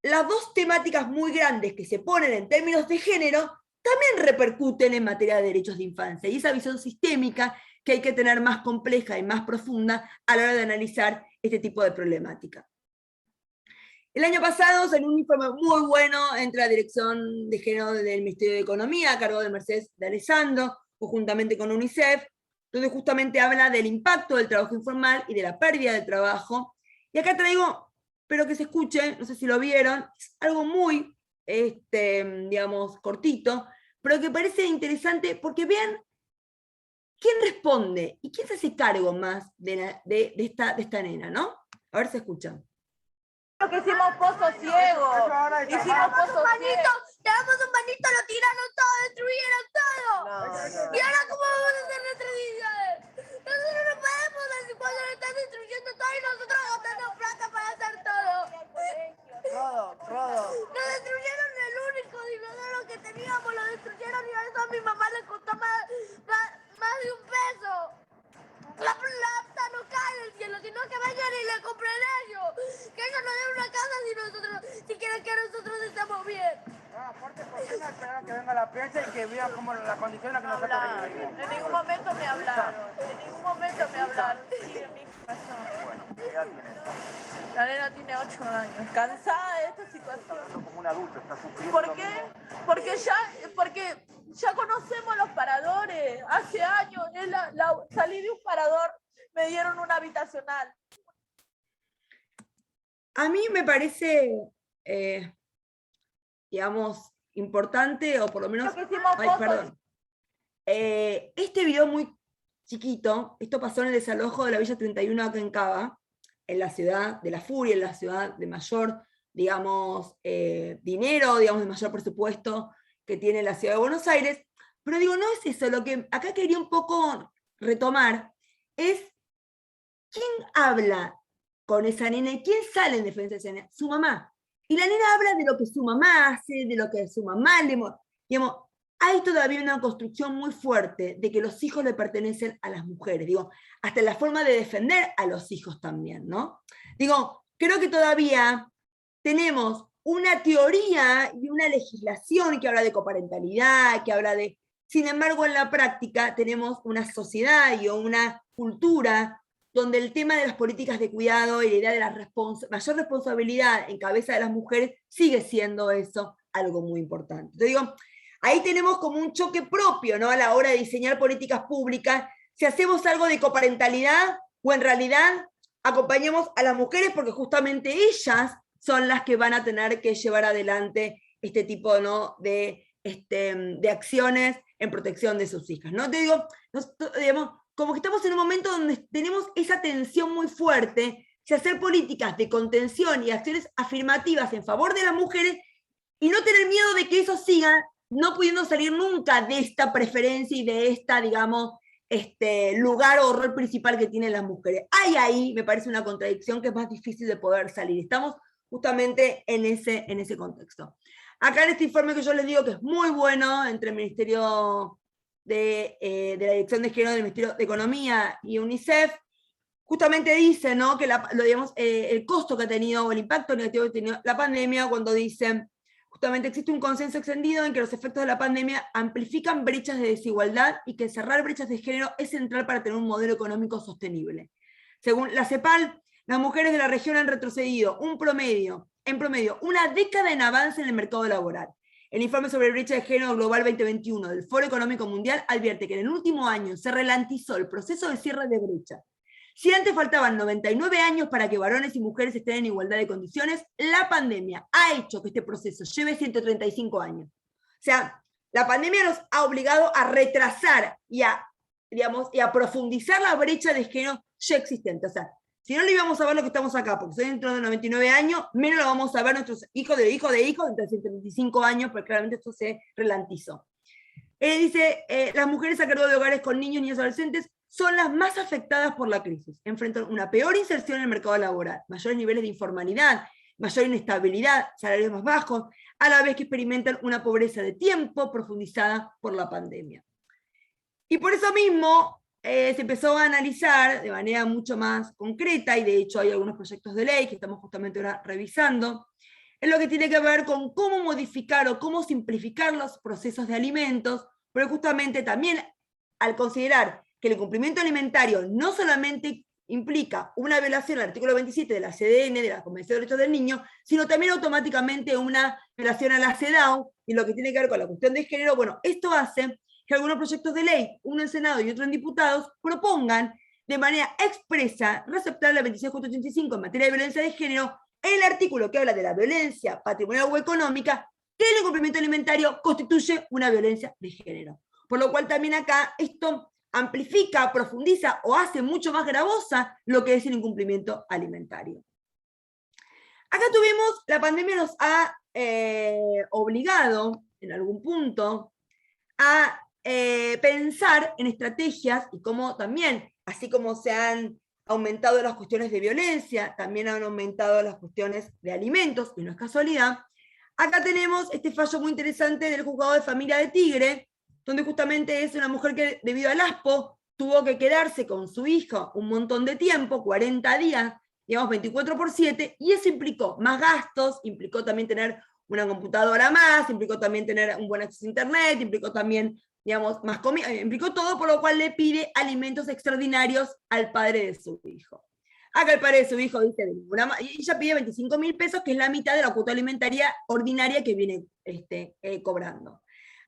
las dos temáticas muy grandes que se ponen en términos de género también repercuten en materia de derechos de infancia. Y esa visión sistémica que hay que tener más compleja y más profunda a la hora de analizar este tipo de problemática. El año pasado salió un informe muy bueno entre la Dirección de Género del Ministerio de Economía, a cargo de Mercedes de Alessandro, conjuntamente con UNICEF, donde justamente habla del impacto del trabajo informal y de la pérdida de trabajo. Y acá traigo, pero que se escuche, no sé si lo vieron, es algo muy, cortito, pero que parece interesante porque vean quién responde y quién se hace cargo más de esta nena, ¿no? A ver si escuchan. Que hicimos pozo ciego. Hicimos pozo ciego. Tenemos un manito, lo tiraron todo, destruyeron todo. No. ¿Y ahora cómo vamos a hacer nuestras decisiones? Nosotros no podemos decir cuando lo están destruyendo todo y nosotros gastando plata para hacer todo. Rodo. Nos destruyeron el único dinero que teníamos, lo destruyeron y a eso a mi mamá le costó más de $1. La plata no cae del cielo, sino que vayan y le compren ellos. Que ellos nos den una casa si quieren que nosotros estemos bien. Aparte, ¿por qué no esperaron que venga la prensa y que vean cómo la condición en la que nosotros vivimos? En ningún momento me hablaron. En ningún momento me hablaron. Sí, en mi pasó. Bueno, ¿qué edad tiene? La nena tiene 8 años. Cansada de esta situación. Como un adulto, está sufriendo. ¿Por qué? Porque ya conocemos los paradores. Hace años salí de un parador, me dieron una habitacional. A mí me parece, importante, o por lo menos... perdón. Este video muy chiquito, esto pasó en el desalojo de la Villa 31 acá en Cava, en la ciudad de la furia, en la ciudad de mayor, dinero, de mayor presupuesto que tiene la ciudad de Buenos Aires. Pero no es eso, lo que acá quería un poco retomar es quién habla con esa nena y quién sale en defensa de esa nena, su mamá. Y la nena habla de lo que su mamá hace, de lo que su mamá hay todavía una construcción muy fuerte de que los hijos le pertenecen a las mujeres, digo, hasta la forma de defender a los hijos también, ¿no? Digo, creo que todavía tenemos una teoría y una legislación que habla de coparentalidad, que habla de... Sin embargo, en la práctica tenemos una sociedad y una cultura donde el tema de las políticas de cuidado y la idea de la mayor responsabilidad en cabeza de las mujeres sigue siendo eso algo muy importante. Entonces digo, ahí tenemos como un choque propio, ¿no? A la hora de diseñar políticas públicas, si hacemos algo de coparentalidad o en realidad acompañamos a las mujeres porque justamente ellas son las que van a tener que llevar adelante este tipo, ¿no? de acciones en protección de sus hijas, ¿no? Te digo, digamos, como que estamos en un momento donde tenemos esa tensión muy fuerte, si hacer políticas de contención y acciones afirmativas en favor de las mujeres y no tener miedo de que eso siga no pudiendo salir nunca de esta preferencia y de esta, digamos, lugar o rol principal que tienen las mujeres. Hay ahí, me parece una contradicción que es más difícil de poder salir. Estamos justamente en ese contexto. Acá en este informe que yo les digo que es muy bueno, entre el Ministerio de la Dirección de Género del Ministerio de Economía y UNICEF, justamente dice, ¿no? Que digamos, el costo que ha tenido, o el impacto negativo que ha tenido la pandemia, cuando dicen, justamente existe un consenso extendido en que los efectos de la pandemia amplifican brechas de desigualdad y que cerrar brechas de género es central para tener un modelo económico sostenible. Según la CEPAL, las mujeres de la región han retrocedido en promedio, una década en avance en el mercado laboral. El informe sobre brecha de género global 2021 del Foro Económico Mundial advierte que en el último año se ralentizó el proceso de cierre de brecha. Si antes faltaban 99 años para que varones y mujeres estén en igualdad de condiciones, la pandemia ha hecho que este proceso lleve 135 años. O sea, la pandemia nos ha obligado a retrasar y a profundizar la brecha de género ya existente. O sea, si no le íbamos a ver lo que estamos acá, porque soy dentro de 99 años, menos lo vamos a ver nuestros hijos de hijos de hijos dentro de 135 años, porque claramente esto se ralentizó. Dice, las mujeres a cargo de hogares con niños y niñas adolescentes son las más afectadas por la crisis. Enfrentan una peor inserción en el mercado laboral, mayores niveles de informalidad, mayor inestabilidad, salarios más bajos, a la vez que experimentan una pobreza de tiempo profundizada por la pandemia. Y por eso mismo se empezó a analizar de manera mucho más concreta, y de hecho hay algunos proyectos de ley que estamos justamente ahora revisando, en lo que tiene que ver con cómo modificar o cómo simplificar los procesos de alimentos, pero justamente también al considerar que el cumplimiento alimentario no solamente implica una violación al artículo 27 de la CDN, de la Convención de Derechos del Niño, sino también automáticamente una violación a la CEDAW, y lo que tiene que ver con la cuestión de género, bueno, esto hace que algunos proyectos de ley, uno en Senado y otro en diputados, propongan de manera expresa, receptable a 26.85 en materia de violencia de género, el artículo que habla de la violencia patrimonial o económica, que el incumplimiento alimentario constituye una violencia de género. Por lo cual también acá esto amplifica, profundiza o hace mucho más gravosa lo que es el incumplimiento alimentario. Acá tuvimos, la pandemia nos ha obligado, en algún punto, a pensar en estrategias y cómo también, así como se han aumentado las cuestiones de violencia, también han aumentado las cuestiones de alimentos, y no es casualidad. Acá tenemos este fallo muy interesante del juzgado de familia de Tigre, donde justamente es una mujer que debido al ASPO tuvo que quedarse con su hijo un montón de tiempo, 40 días, digamos 24/7, y eso implicó más gastos, implicó también tener una computadora más, implicó también tener un buen acceso a internet, implicó también, digamos, más comida, implicó todo, por lo cual le pide alimentos extraordinarios al padre de su hijo. Acá el padre de su hijo dice, y ella pide 25.000 pesos, que es la mitad de la cuota alimentaria ordinaria que viene cobrando.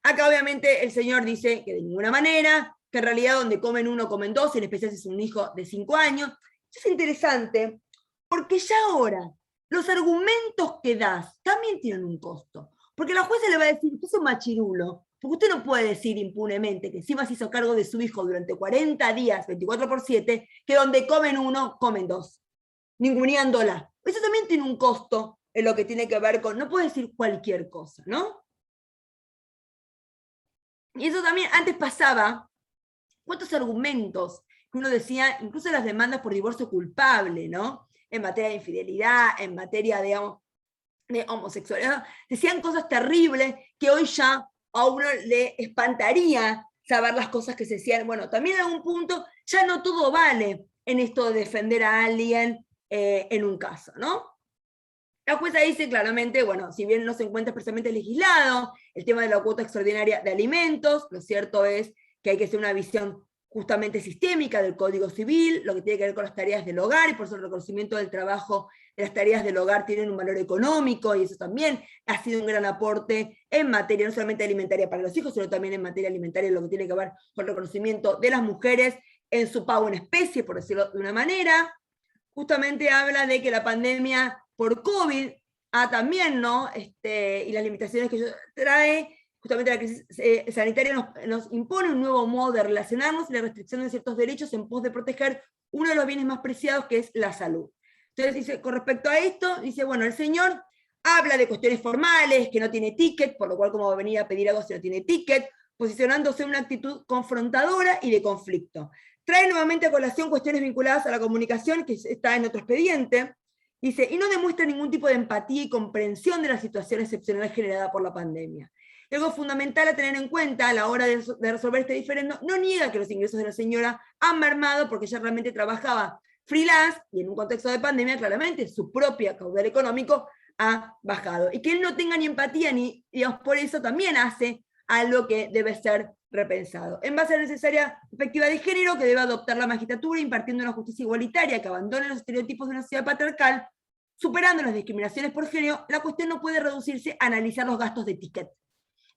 Acá obviamente el señor dice que de ninguna manera, que en realidad donde comen uno, comen dos, en especial si es un hijo de 5 años. Es interesante, porque ya ahora los argumentos que das también tienen un costo. Porque la jueza le va a decir, usted es un machirulo, porque usted no puede decir impunemente que encima se hizo cargo de su hijo durante 40 días, 24/7, que donde comen uno, comen dos, ninguneándola. Eso también tiene un costo en lo que tiene que ver con, no puede decir cualquier cosa, ¿no? Y eso también antes pasaba, ¿cuántos argumentos que uno decía, incluso las demandas por divorcio culpable, ¿no? En materia de infidelidad, en materia, digamos, de homosexualidad, decían cosas terribles que hoy ya a uno le espantaría saber las cosas que se hacían. Bueno, también en algún punto ya no todo vale en esto de defender a alguien en un caso, ¿no? La jueza dice claramente, bueno, si bien no se encuentra expresamente legislado, el tema de la cuota extraordinaria de alimentos, lo cierto es que hay que hacer una visión justamente sistémica del Código Civil, lo que tiene que ver con las tareas del hogar, y por eso el reconocimiento del trabajo de las tareas del hogar tienen un valor económico, y eso también ha sido un gran aporte en materia no solamente alimentaria para los hijos, sino también en materia alimentaria, lo que tiene que ver con el reconocimiento de las mujeres en su pago en especie, por decirlo de una manera. Justamente habla de que la pandemia por COVID también, ¿no? Y las limitaciones que ello trae, justamente la crisis sanitaria nos impone un nuevo modo de relacionarnos y la restricción de ciertos derechos en pos de proteger uno de los bienes más preciados, que es la salud. Entonces dice, con respecto a esto, dice, bueno, el señor habla de cuestiones formales, que no tiene ticket, por lo cual como venía a pedir algo si no tiene ticket, posicionándose en una actitud confrontadora y de conflicto. Trae nuevamente a colación cuestiones vinculadas a la comunicación, que está en otro expediente, dice, y no demuestra ningún tipo de empatía y comprensión de la situación excepcional generada por la pandemia. Y algo fundamental a tener en cuenta a la hora de resolver este diferendo, no niega que los ingresos de la señora han mermado porque ella realmente trabajaba freelance, y en un contexto de pandemia, claramente, su propia caudal económico ha bajado. Y que él no tenga ni empatía, ni, digamos, por eso también hace algo que debe ser repensado. En base a la necesaria perspectiva de género que debe adoptar la magistratura, impartiendo una justicia igualitaria que abandone los estereotipos de una sociedad patriarcal, superando las discriminaciones por género, la cuestión no puede reducirse a analizar los gastos de ticket.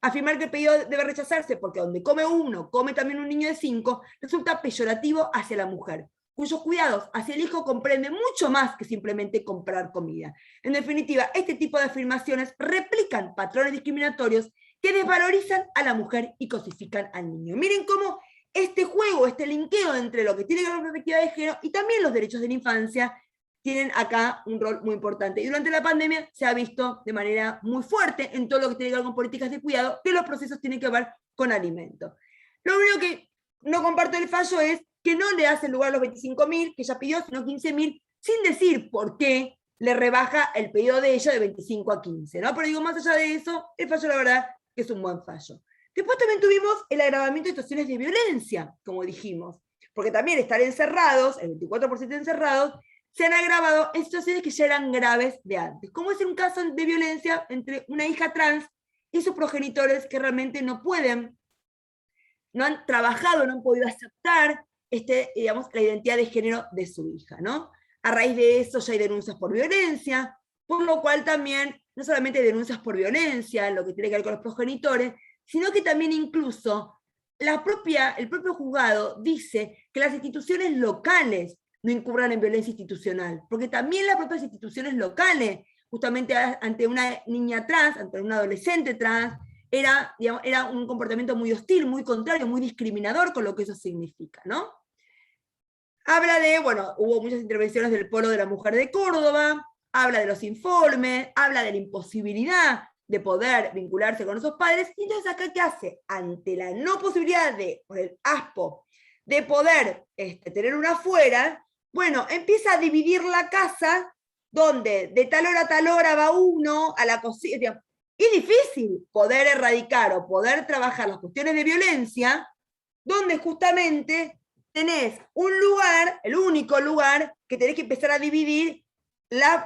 Afirmar que el pedido debe rechazarse porque donde come uno, come también un niño de 5, resulta peyorativo hacia la mujer, cuyos cuidados hacia el hijo comprende mucho más que simplemente comprar comida. En definitiva, este tipo de afirmaciones replican patrones discriminatorios que desvalorizan a la mujer y cosifican al niño. Miren cómo este juego, este linkeo entre lo que tiene que ver con la perspectiva de género y también los derechos de la infancia tienen acá un rol muy importante. Y durante la pandemia se ha visto de manera muy fuerte en todo lo que tiene que ver con políticas de cuidado, que los procesos tienen que ver con alimentos. Lo único que no comparto el fallo es que no le hace lugar a los 25.000 que ella pidió, sino 15.000, sin decir por qué le rebaja el pedido de ella de 25 a 15, ¿no? Pero digo, más allá de eso, el fallo, la verdad, que es un buen fallo. Después también tuvimos el agravamiento de situaciones de violencia, como dijimos, porque también estar encerrados, el 24% encerrados, se han agravado en situaciones que ya eran graves de antes, como es un caso de violencia entre una hija trans y sus progenitores que realmente no pueden, no han trabajado, no han podido aceptar digamos, la identidad de género de su hija, ¿no? A raíz de eso ya hay denuncias por violencia, por lo cual también, no solamente hay denuncias por violencia, lo que tiene que ver con los progenitores, sino que también incluso el propio juzgado dice que las instituciones locales no incurran en violencia institucional, porque también las propias instituciones locales, justamente ante una niña trans, ante un adolescente trans, era un comportamiento muy hostil, muy contrario, muy discriminador con lo que eso significa, ¿no? Habla de, bueno, hubo muchas intervenciones del Polo de la Mujer de Córdoba, habla de los informes, habla de la imposibilidad de poder vincularse con esos padres, y entonces acá, ¿qué hace? Ante la no posibilidad de, por el ASPO, de poder tener una afuera, bueno, empieza a dividir la casa, donde de tal hora a tal hora va uno a la cocina. Es difícil poder erradicar o poder trabajar las cuestiones de violencia, donde justamente tenés un lugar, el único lugar, que tenés que empezar a dividir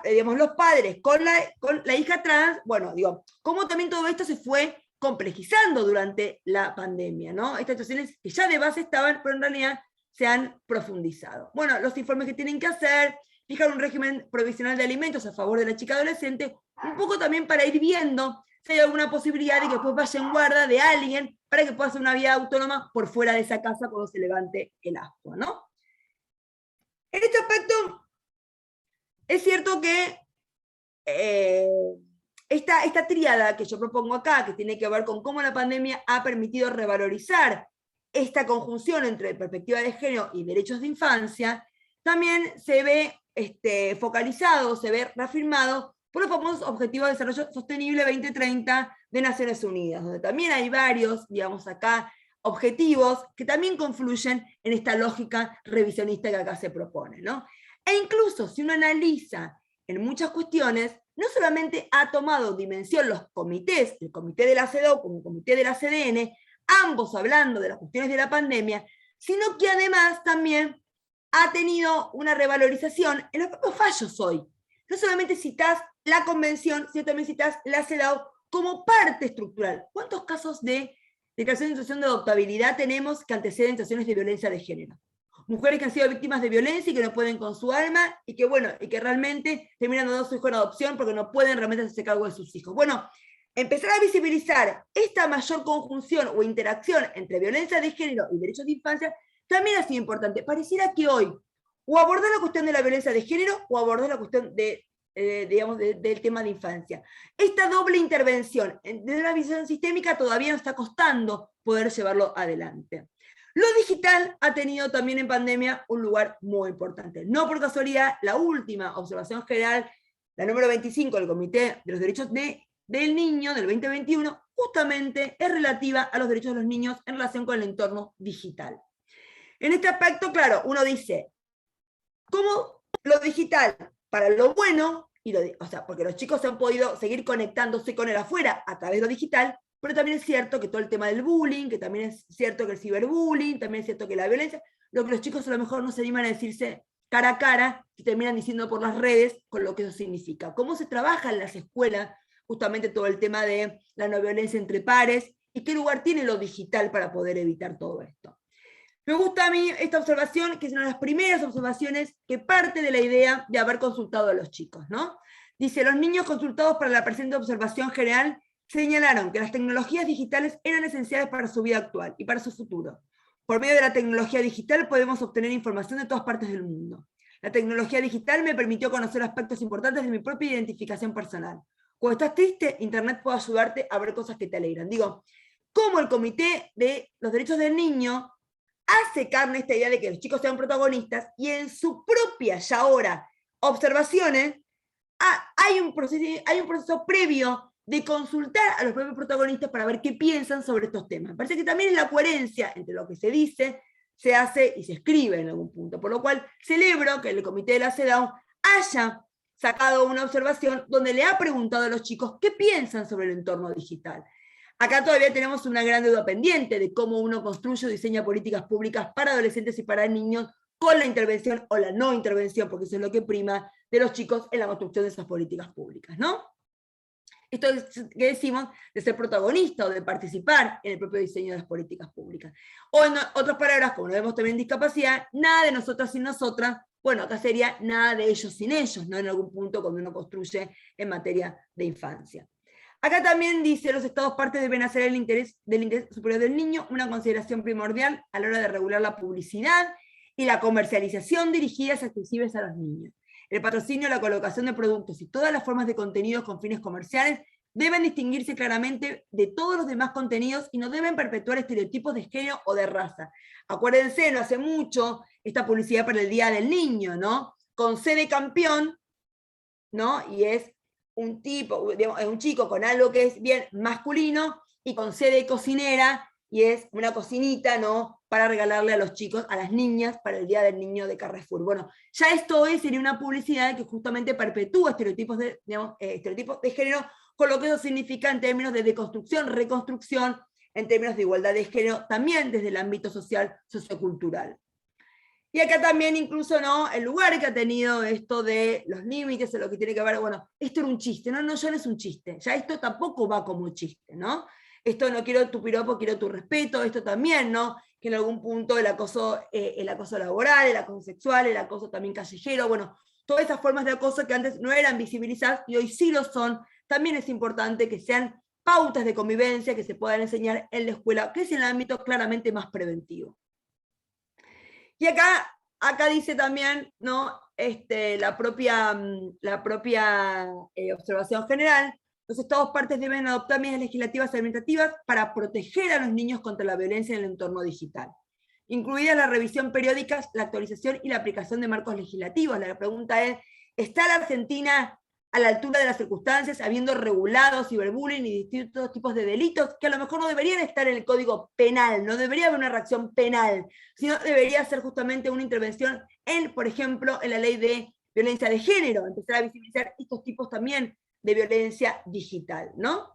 digamos, los padres con la hija trans. Bueno, digo, cómo también todo esto se fue complejizando durante la pandemia, ¿no? Estas situaciones que ya de base estaban, pero en realidad se han profundizado. Bueno, los informes que tienen que hacer, fijar un régimen provisional de alimentos a favor de la chica adolescente, un poco también para ir viendo si hay alguna posibilidad de que después vaya en guarda de alguien para que pueda hacer una vida autónoma por fuera de esa casa cuando se levante el ASPO, ¿no? En este aspecto, es cierto que esta tríada que yo propongo acá, que tiene que ver con cómo la pandemia ha permitido revalorizar esta conjunción entre perspectiva de género y derechos de infancia, también se ve focalizado, se ve reafirmado por los famosos Objetivos de Desarrollo Sostenible 2030 de Naciones Unidas, donde también hay varios, digamos acá, objetivos que también confluyen en esta lógica revisionista que acá se propone, ¿no? E incluso si uno analiza en muchas cuestiones, no solamente ha tomado dimensión los comités, el comité de la CEDAW como el comité de la CDN, ambos hablando de las cuestiones de la pandemia, sino que además también ha tenido una revalorización en los propios fallos hoy. No solamente citás la convención, sino también citás la CEDAW como parte estructural. ¿Cuántos casos de declaración de situación de adoptabilidad tenemos que anteceden situaciones de violencia de género? Mujeres que han sido víctimas de violencia y que no pueden con su alma, y que bueno, y que realmente terminan dando a su hijo en adopción porque no pueden realmente hacerse cargo de sus hijos. Bueno, empezar a visibilizar esta mayor conjunción o interacción entre violencia de género y derechos de infancia también ha sido importante. Pareciera que hoy, o abordar la cuestión de la violencia de género, o abordar la cuestión de, del tema de infancia. Esta doble intervención desde una visión sistémica todavía nos está costando poder llevarlo adelante. Lo digital ha tenido también en pandemia un lugar muy importante. No por casualidad, la última observación general, la número 25 del Comité de los Derechos del Niño del 2021, justamente es relativa a los derechos de los niños en relación con el entorno digital. En este aspecto, claro, uno dice, ¿cómo lo digital para lo bueno, o sea, porque los chicos han podido seguir conectándose con el afuera a través de lo digital, pero también es cierto que todo el tema del bullying, que también es cierto que el ciberbullying, también es cierto que la violencia, lo que los chicos a lo mejor no se animan a decirse cara a cara, y terminan diciendo por las redes con lo que eso significa. ¿Cómo se trabaja en las escuelas justamente todo el tema de la no violencia entre pares, y qué lugar tiene lo digital para poder evitar todo esto? Me gusta a mí esta observación, que es una de las primeras observaciones que parte de la idea de haber consultado a los chicos, ¿no? Dice, los niños consultados para la presente observación general señalaron que las tecnologías digitales eran esenciales para su vida actual y para su futuro. Por medio de la tecnología digital podemos obtener información de todas partes del mundo. La tecnología digital me permitió conocer aspectos importantes de mi propia identificación personal. Cuando estás triste, Internet puede ayudarte a ver cosas que te alegran. Digo, ¿cómo el Comité de los Derechos del Niño hace carne esta idea de que los chicos sean protagonistas, y en su propia, ya ahora, observaciones, hay un proceso previo de consultar a los propios protagonistas para ver qué piensan sobre estos temas? Parece que también es la coherencia entre lo que se dice, se hace y se escribe en algún punto, por lo cual celebro que el comité de la CEDAW haya sacado una observación donde le ha preguntado a los chicos qué piensan sobre el entorno digital. Acá todavía tenemos una gran deuda pendiente de cómo uno construye o diseña políticas públicas para adolescentes y para niños con la intervención o la no intervención, porque eso es lo que prima, de los chicos en la construcción de esas políticas públicas, ¿no? Esto es que decimos de ser protagonista o de participar en el propio diseño de las políticas públicas. O en otras palabras, como lo vemos también en discapacidad, nada de nosotras sin nosotras, bueno, acá sería nada de ellos sin ellos, ¿no? En algún punto cuando uno construye en materia de infancia. Acá también dice, los estados partes deben hacer del interés superior del niño una consideración primordial a la hora de regular la publicidad y la comercialización dirigidas accesibles a los niños. El patrocinio, la colocación de productos y todas las formas de contenidos con fines comerciales deben distinguirse claramente de todos los demás contenidos y no deben perpetuar estereotipos de género o de raza. Acuérdense, no hace mucho, esta publicidad para el Día del Niño, ¿no? Con C de campeón, ¿no? Y es un tipo, digamos, es un chico con algo que es bien masculino, y con C de cocinera, y es una cocinita, ¿no? Para regalarle a los chicos, a las niñas, para el Día del Niño de Carrefour. Bueno, ya esto hoy sería una publicidad que justamente perpetúa estereotipos estereotipos de género, con lo que eso significa en términos de deconstrucción, reconstrucción, en términos de igualdad de género, también desde el ámbito social, sociocultural. Y acá también incluso, ¿no?, el lugar que ha tenido esto de los límites, o lo que tiene que ver, bueno, esto era un chiste, no, ya no es un chiste, ya esto tampoco va como un chiste, ¿no? Esto no quiero tu piropo, quiero tu respeto, esto también, ¿no? Que en algún punto el acoso laboral, el acoso sexual, el acoso también callejero, bueno, todas esas formas de acoso que antes no eran visibilizadas y hoy sí lo son, también es importante que sean pautas de convivencia que se puedan enseñar en la escuela, que es el ámbito claramente más preventivo. Y acá dice también, ¿no?, la propia observación general, los estados partes deben adoptar medidas legislativas y administrativas para proteger a los niños contra la violencia en el entorno digital, incluida la revisión periódica, la actualización y la aplicación de marcos legislativos. La pregunta es, ¿está la Argentina a la altura de las circunstancias, habiendo regulado ciberbullying y distintos tipos de delitos que a lo mejor no deberían estar en el Código Penal, no debería haber una reacción penal, sino debería ser justamente una intervención en, por ejemplo, en la ley de violencia de género, empezar a visibilizar estos tipos también de violencia digital, ¿no?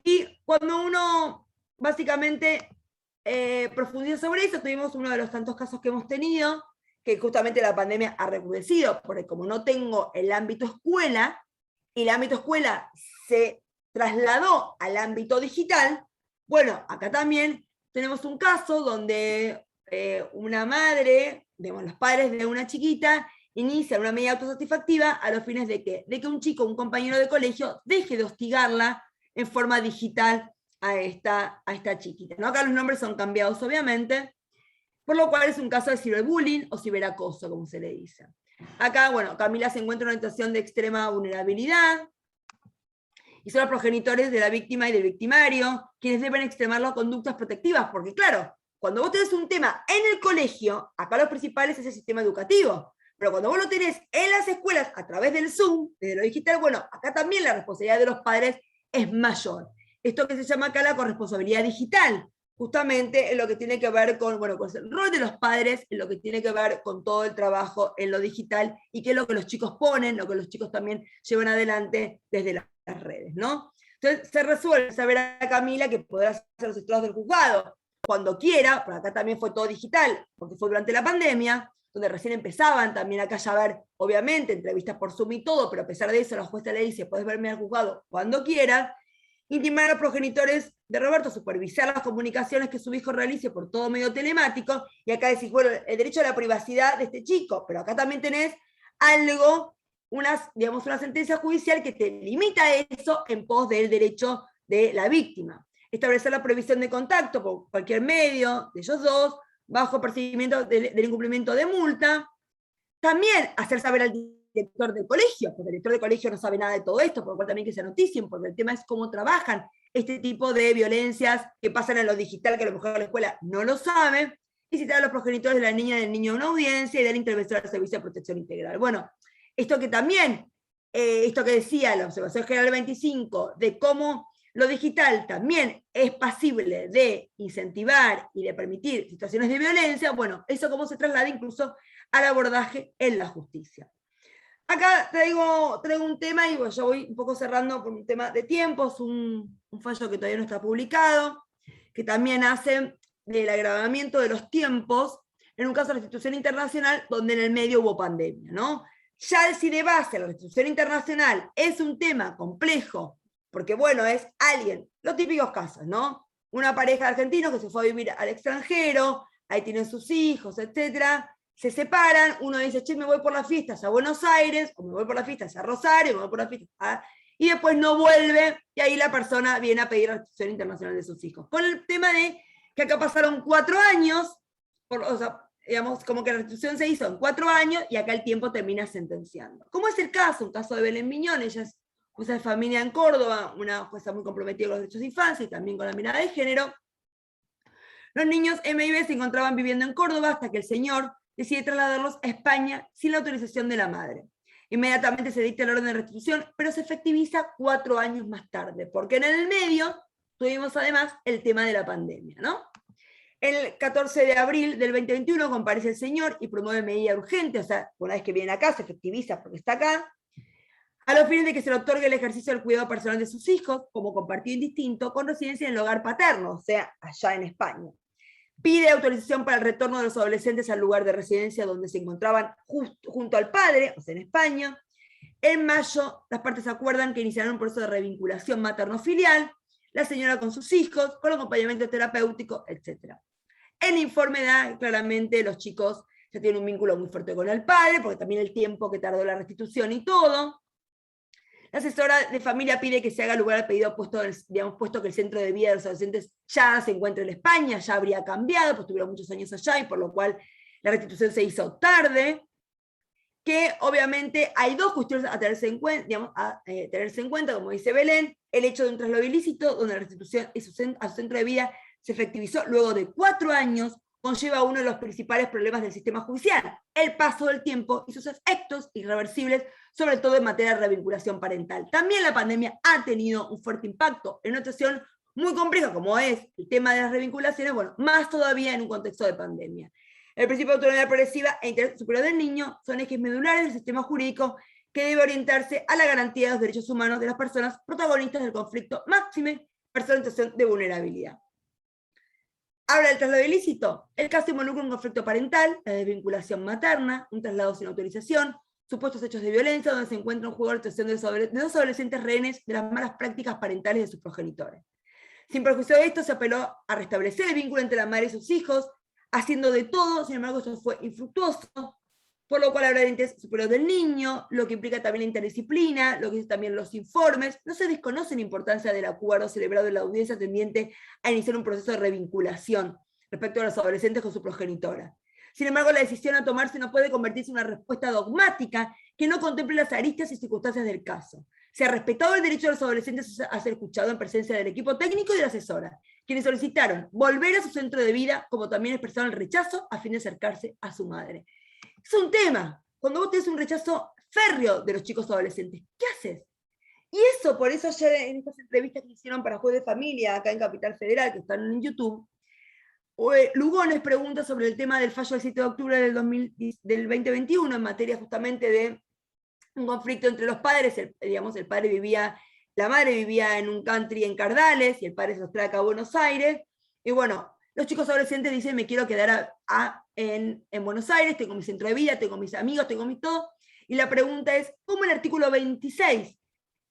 Y cuando uno básicamente profundiza sobre eso, tuvimos uno de los tantos casos que hemos tenido, que justamente la pandemia ha recrudecido, porque como no tengo el ámbito escuela, y el ámbito escuela se trasladó al ámbito digital, bueno, acá también tenemos un caso donde una madre, digamos, los padres de una chiquita, inician una medida autosatisfactiva a los fines de que un chico, un compañero de colegio, deje de hostigarla en forma digital a esta chiquita, ¿no? Acá los nombres son cambiados, obviamente, por lo cual es un caso de ciberbullying o ciberacoso, como se le dice. Acá, bueno, Camila se encuentra en una situación de extrema vulnerabilidad, y son los progenitores de la víctima y del victimario quienes deben extremar las conductas protectivas, porque claro, cuando vos tenés un tema en el colegio, acá los principales es el sistema educativo, pero cuando vos lo tenés en las escuelas a través del Zoom, desde lo digital, bueno, acá también la responsabilidad de los padres es mayor. Esto que se llama acá la corresponsabilidad digital, justamente en lo que tiene que ver con, bueno, con el rol de los padres, en lo que tiene que ver con todo el trabajo en lo digital, y qué es lo que los chicos ponen, lo que los chicos también llevan adelante desde las redes, ¿no? Entonces se resuelve saber a Camila que podrá hacer los estudios del juzgado cuando quiera, pero acá también fue todo digital, porque fue durante la pandemia, donde recién empezaban también acá ya a ver, obviamente, entrevistas por Zoom y todo, pero a pesar de eso la jueza le dice, puedes verme al juzgado cuando quieras, intimar a los progenitores de Roberto, supervisar las comunicaciones que su hijo realice por todo medio telemático, y acá decís, bueno, el derecho a la privacidad de este chico, pero acá también tenés algo, digamos, una sentencia judicial que te limita eso en pos del derecho de la víctima. Establecer la prohibición de contacto por cualquier medio de ellos dos, bajo percibimiento del incumplimiento de multa. También hacer saber al director del colegio, porque el director del colegio no sabe nada de todo esto, por lo cual también que se noticien, porque el tema es cómo trabajan este tipo de violencias que pasan en lo digital, que a lo mejor la escuela no lo sabe, y citar a los progenitores de la niña y del niño a una audiencia, y dar intervención al servicio de protección integral. Bueno, esto que también, esto que decía la observación general 25, de cómo lo digital también es pasible de incentivar y de permitir situaciones de violencia, bueno, eso cómo se traslada incluso al abordaje en la justicia. Acá traigo un tema, y bueno, ya voy un poco cerrando por un tema de tiempos, un fallo que todavía no está publicado, que también hace del agravamiento de los tiempos, en un caso de restitución internacional, donde en el medio hubo pandemia, ¿no? Ya si de base la restitución internacional es un tema complejo, porque bueno, es alguien, los típicos casos, ¿no? Una pareja de argentinos que se fue a vivir al extranjero, ahí tienen sus hijos, etcétera, se separan, uno dice, che, me voy por las fiestas a Buenos Aires, o me voy por las fiestas a Rosario, me voy por las fiestas y después no vuelve, y ahí la persona viene a pedir la restitución internacional de sus hijos. Con el tema de que acá pasaron 4 años, o sea, digamos, como que la restitución se hizo en 4 años, y acá el tiempo termina sentenciando. ¿Cómo es el caso? Un caso de Belén Miñón, ella es jueza de familia en Córdoba, una jueza muy comprometida con los derechos de infancia y también con la mirada de género. Los niños MIB se encontraban viviendo en Córdoba hasta que el señor decide trasladarlos a España sin la autorización de la madre. Inmediatamente se dicta el orden de restitución, pero se efectiviza 4 años más tarde, porque en el medio tuvimos además el tema de la pandemia, ¿no? El 14 de abril del 2021 comparece el señor y promueve medida urgente, o sea, una vez que viene acá se efectiviza porque está acá, a los fines de que se le otorgue el ejercicio del cuidado personal de sus hijos, como compartido indistinto, con residencia en el hogar paterno, o sea, allá en España. Pide autorización para el retorno de los adolescentes al lugar de residencia donde se encontraban junto al padre, o sea, en España. En mayo, las partes acuerdan que iniciarán un proceso de revinculación materno-filial, la señora con sus hijos, con acompañamiento terapéutico, etc. El informe da claramente los chicos ya tienen un vínculo muy fuerte con el padre, porque también el tiempo que tardó la restitución y todo. La asesora de familia pide que se haga lugar al pedido puesto que el centro de vida de los adolescentes ya se encuentra en España, ya habría cambiado, pues tuvieron muchos años allá, y por lo cual la restitución se hizo tarde, que obviamente hay 2 cuestiones a tenerse en cuenta, como dice Belén, el hecho de un traslado ilícito, donde la restitución a su centro de vida se efectivizó luego de 4 años, conlleva uno de los principales problemas del sistema judicial, el paso del tiempo y sus efectos irreversibles, sobre todo en materia de revinculación parental. También la pandemia ha tenido un fuerte impacto en una situación muy compleja como es el tema de las revinculaciones, bueno, más todavía en un contexto de pandemia. El principio de autonomía progresiva e interés superior del niño son ejes medulares del sistema jurídico que debe orientarse a la garantía de los derechos humanos de las personas protagonistas del conflicto, máxime personas en situación de vulnerabilidad. Habla del traslado ilícito. El caso involucra un conflicto parental, la desvinculación materna, un traslado sin autorización, supuestos hechos de violencia donde se encuentra un juego de actuación de dos adolescentes rehenes de las malas prácticas parentales de sus progenitores. Sin perjuicio de esto, se apeló a restablecer el vínculo entre la madre y sus hijos, haciendo de todo, sin embargo, esto fue infructuoso, por lo cual habrá el interés superior del niño, lo que implica también la interdisciplina, lo que dicen también los informes. No se desconoce la importancia del acuerdo celebrado en la audiencia tendiente a iniciar un proceso de revinculación respecto a los adolescentes con su progenitora. Sin embargo, la decisión a tomarse no puede convertirse en una respuesta dogmática que no contemple las aristas y circunstancias del caso. Se ha respetado el derecho de los adolescentes a ser escuchados en presencia del equipo técnico y de la asesora, quienes solicitaron volver a su centro de vida, como también expresaron el rechazo a fin de acercarse a su madre. Es un tema. Cuando vos tenés un rechazo férreo de los chicos adolescentes, ¿qué haces? Y eso, por eso ayer en estas entrevistas que hicieron para Juez de Familia, acá en Capital Federal, que están en YouTube, Lugones pregunta sobre el tema del fallo del 7 de octubre del 2021 en materia justamente de un conflicto entre los padres. La madre vivía en un country en Cardales y el padre se los trae acá a Buenos Aires. Y bueno, los chicos adolescentes dicen, me quiero quedar en Buenos Aires, tengo mi centro de vida, tengo mis amigos, tengo mi todo. Y la pregunta es, ¿cómo el artículo 26,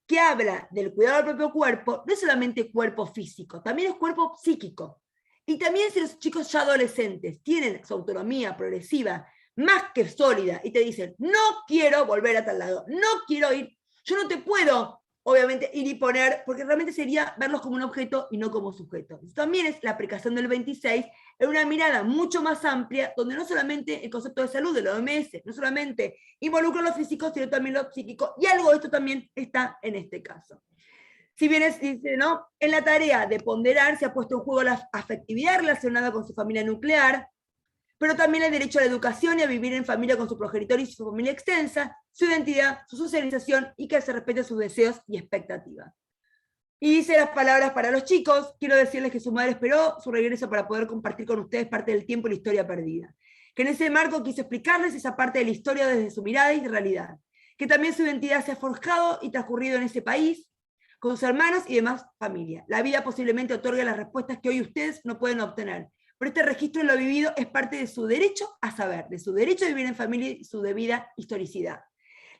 que habla del cuidado del propio cuerpo, no es solamente cuerpo físico, también es cuerpo psíquico? Y también si los chicos ya adolescentes tienen su autonomía progresiva más que sólida y te dicen, no quiero volver a tal lado, no quiero ir, yo no te puedo, obviamente, ir y poner, porque realmente sería verlos como un objeto y no como sujeto. También es la aplicación del 26 en una mirada mucho más amplia, donde no solamente el concepto de salud de la OMS, no solamente involucra lo físico, sino también lo psíquico, y algo de esto también está en este caso. Si bien dice, ¿no? En la tarea de ponderar se ha puesto en juego la afectividad relacionada con su familia nuclear, pero también el derecho a la educación y a vivir en familia con su progenitor y su familia extensa, su identidad, su socialización y que se respeten sus deseos y expectativas. Y dice las palabras para los chicos, quiero decirles que su madre esperó su regreso para poder compartir con ustedes parte del tiempo y la historia perdida. Que en ese marco quiso explicarles esa parte de la historia desde su mirada y realidad. Que también su identidad se ha forjado y transcurrido en ese país, con sus hermanos y demás familia. La vida posiblemente otorga las respuestas que hoy ustedes no pueden obtener, pero este registro de lo vivido es parte de su derecho a saber, de su derecho a vivir en familia y su debida historicidad.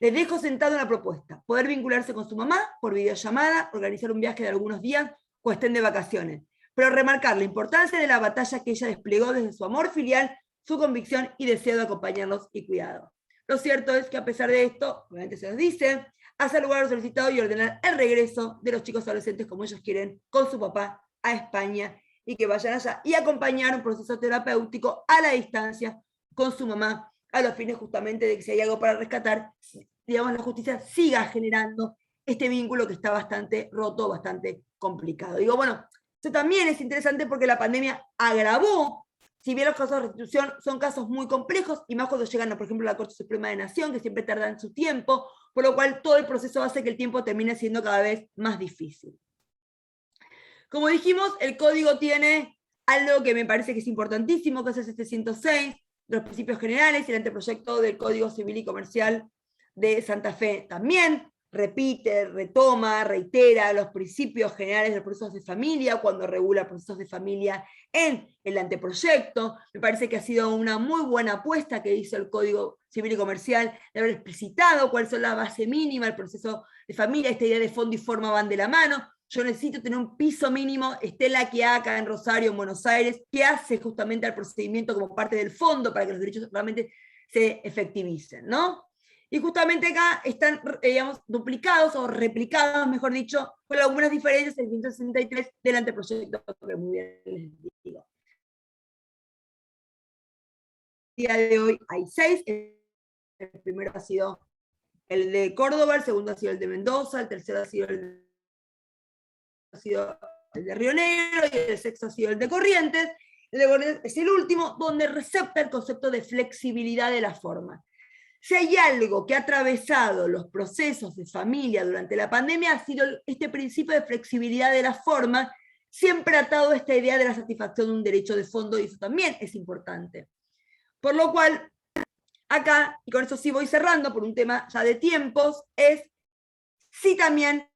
Les dejo sentado una propuesta, poder vincularse con su mamá por videollamada, organizar un viaje de algunos días o estén de vacaciones, pero remarcar la importancia de la batalla que ella desplegó desde su amor filial, su convicción y deseo de acompañarlos y cuidado. Lo cierto es que a pesar de esto, obviamente se nos dice, hacer lugar a lo solicitado y ordenar el regreso de los chicos adolescentes como ellos quieren con su papá a España y que vayan allá y acompañar un proceso terapéutico a la distancia con su mamá a los fines justamente de que si hay algo para rescatar, digamos, la justicia siga generando este vínculo que está bastante roto, bastante complicado. Digo, bueno, esto también es interesante porque la pandemia agravó, si bien los casos de restitución son casos muy complejos, y más cuando llegan, por ejemplo, a la Corte Suprema de Nación, que siempre tardan su tiempo, por lo cual todo el proceso hace que el tiempo termine siendo cada vez más difícil. Como dijimos, el código tiene algo que me parece que es importantísimo, que es el 706, los principios generales, y el anteproyecto del Código Civil y Comercial de Santa Fe también repite, retoma, reitera los principios generales de los procesos de familia cuando regula procesos de familia en el anteproyecto. Me parece que ha sido una muy buena apuesta que hizo el Código Civil y Comercial de haber explicitado cuál es la base mínima del proceso de familia. Esta idea de fondo y forma van de la mano. Yo necesito tener un piso mínimo, esté la que acá en Rosario, en Buenos Aires, que hace justamente al procedimiento como parte del fondo para que los derechos realmente se efectivicen, ¿no? Y justamente acá están, digamos, duplicados o replicados, mejor dicho, con algunas diferencias en el 163 del anteproyecto, que muy bien les digo. El día de hoy hay 6, el primero ha sido el de Córdoba, el segundo ha sido el de Mendoza, el tercero ha sido el de Río Negro y el sexto ha sido el de Corrientes. El de Corrientes es el último, donde recepta el concepto de flexibilidad de la forma. Si hay algo que ha atravesado los procesos de familia durante la pandemia, ha sido este principio de flexibilidad de la forma, siempre atado a esta idea de la satisfacción de un derecho de fondo, y eso también es importante. Por lo cual, acá, y con eso sí voy cerrando por un tema ya de tiempos, es si también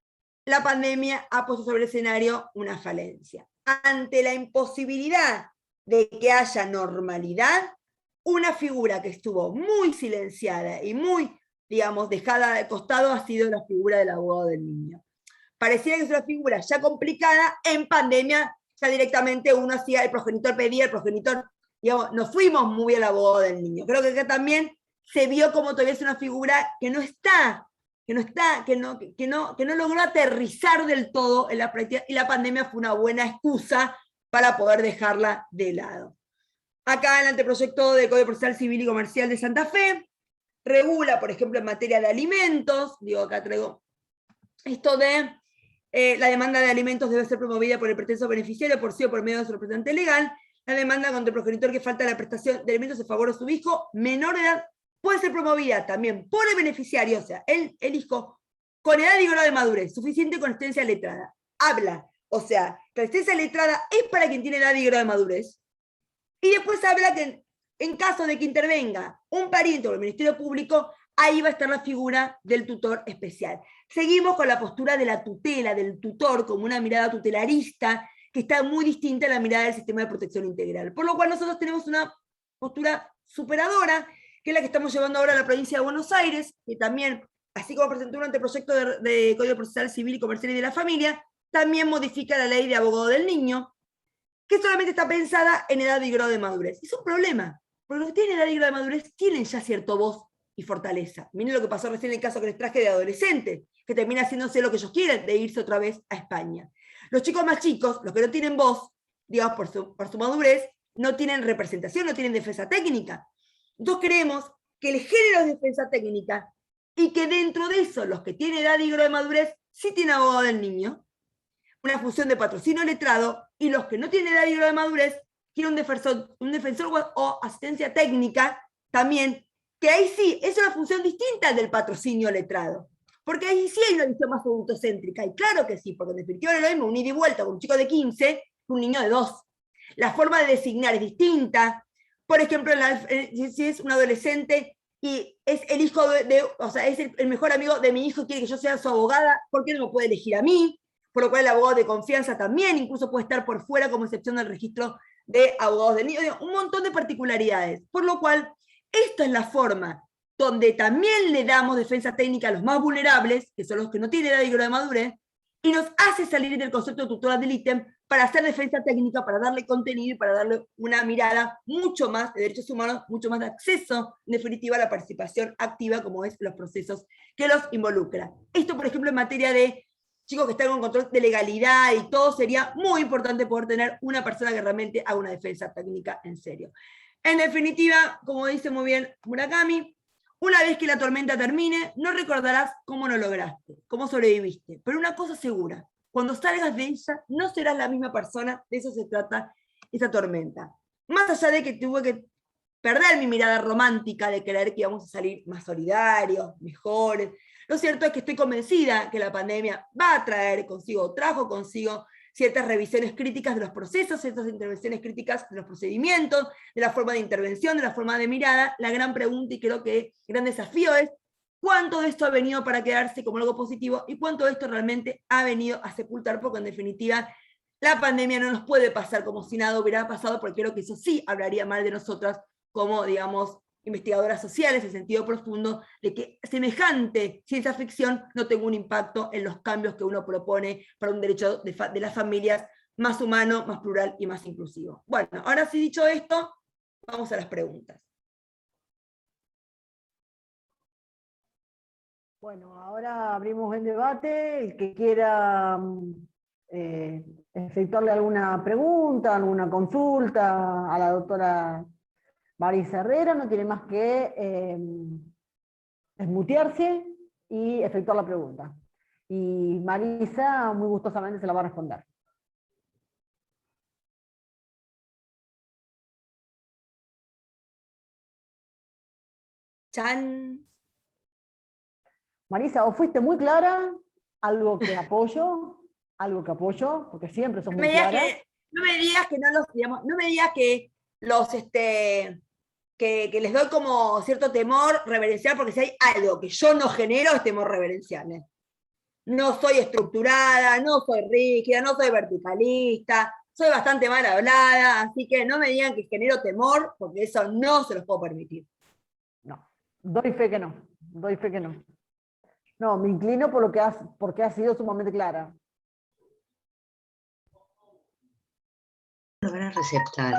la pandemia ha puesto sobre el escenario una falencia. Ante la imposibilidad de que haya normalidad, una figura que estuvo muy silenciada y muy, digamos, dejada de costado ha sido la figura del abogado del niño. Pareciera que es una figura ya complicada, en pandemia ya directamente uno hacía, el progenitor pedía, el progenitor, digamos, nos fuimos muy al abogado del niño. Creo que acá también se vio como todavía es una figura que no está, que no logró aterrizar del todo en la práctica, y la pandemia fue una buena excusa para poder dejarla de lado. Acá el anteproyecto del Código Procesal Civil y Comercial de Santa Fe regula, por ejemplo, en materia de alimentos, digo, acá traigo esto de la demanda de alimentos debe ser promovida por el pretenso beneficiario por sí o por medio de su representante legal. La demanda contra el progenitor que falta la prestación de alimentos en favor de su hijo menor de edad puede ser promovida también por el beneficiario, o sea, el hijo, con edad y grado de madurez, suficiente con asistencia letrada. Habla, o sea, que la asistencia letrada es para quien tiene edad y grado de madurez. Y después habla que en caso de que intervenga un pariente o el Ministerio Público, ahí va a estar la figura del tutor especial. Seguimos con la postura de la tutela, del tutor, como una mirada tutelarista, que está muy distinta a la mirada del sistema de protección integral. Por lo cual nosotros tenemos una postura superadora, que es la que estamos llevando ahora a la provincia de Buenos Aires, que también, así como presentó un anteproyecto de Código Procesal Civil y Comercial y de la Familia, también modifica la ley de abogado del niño, que solamente está pensada en edad y grado de madurez. Es un problema, porque los que tienen edad y grado de madurez tienen ya cierto voz y fortaleza. Miren lo que pasó recién en el caso que les traje de adolescentes, que termina haciéndose lo que ellos quieren, de irse otra vez a España. Los chicos más chicos, los que no tienen voz, digamos, por su madurez, no tienen representación, no tienen defensa técnica. Entonces creemos que el género es defensa técnica y que dentro de eso, los que tienen edad y grado de madurez, sí tienen abogado del niño, una función de patrocinio letrado, y los que no tienen edad y grado de madurez quieren un defensor o asistencia técnica también, que ahí sí es una función distinta del patrocinio letrado, porque ahí sí hay una visión más adultocéntrica, y claro que sí, porque en definitiva no es lo mismo un ida y vuelta con un chico de 15 que un niño de 2. La forma de designar es distinta. Por ejemplo, si es un adolescente y es el hijo o sea, es el mejor amigo de mi hijo, quiere que yo sea su abogada, ¿por qué no me puede elegir a mí? Por lo cual el abogado de confianza también incluso puede estar por fuera como excepción del registro de abogados del niño. Un montón de particularidades. Por lo cual, esta es la forma donde también le damos defensa técnica a los más vulnerables, que son los que no tienen edad y grado de madurez, y nos hace salir del concepto de tutora del ítem para hacer defensa técnica, para darle contenido y para darle una mirada mucho más de derechos humanos, mucho más de acceso, en definitiva, a la participación activa, como es los procesos que los involucran. Esto, por ejemplo, en materia de chicos que están con control de legalidad y todo, sería muy importante poder tener una persona que realmente haga una defensa técnica en serio. En definitiva, como dice muy bien Murakami, una vez que la tormenta termine, no recordarás cómo lo lograste, cómo sobreviviste, pero una cosa segura, cuando salgas de ella, no serás la misma persona, de eso se trata esta tormenta. Más allá de que tuve que perder mi mirada romántica de creer que íbamos a salir más solidarios, mejores, lo cierto es que estoy convencida que la pandemia va a traer consigo, trajo consigo ciertas revisiones críticas de los procesos, ciertas intervenciones críticas de los procedimientos, de la forma de intervención, de la forma de mirada. La gran pregunta, y creo que el gran desafío es cuánto de esto ha venido para quedarse como algo positivo y cuánto de esto realmente ha venido a sepultar, porque en definitiva la pandemia no nos puede pasar como si nada hubiera pasado, porque creo que eso sí hablaría mal de nosotras como, digamos, investigadoras sociales, en sentido profundo, de que semejante ciencia ficción no tenga un impacto en los cambios que uno propone para un derecho de las familias más humano, más plural y más inclusivo. Bueno, ahora sí, dicho esto, vamos a las preguntas. Bueno, ahora abrimos el debate. El que quiera efectuarle alguna pregunta, alguna consulta a la doctora Marisa Herrera, no tiene más que desmutearse y efectuar la pregunta. Y Marisa muy gustosamente se la va a responder. Chan. Marisa, o fuiste muy clara, algo que apoyo, porque siempre sos muy clara. No me digas que no los, digamos, no me digas que los que les doy como cierto temor reverencial, porque si hay algo que yo no genero es temor reverencial. No soy estructurada, no soy rígida, no soy verticalista, soy bastante mal hablada, así que no me digan que genero temor, porque eso no se los puedo permitir. No, doy fe que no, doy fe que no. No, me inclino por porque has sido sumamente clara. Lo van a receptar.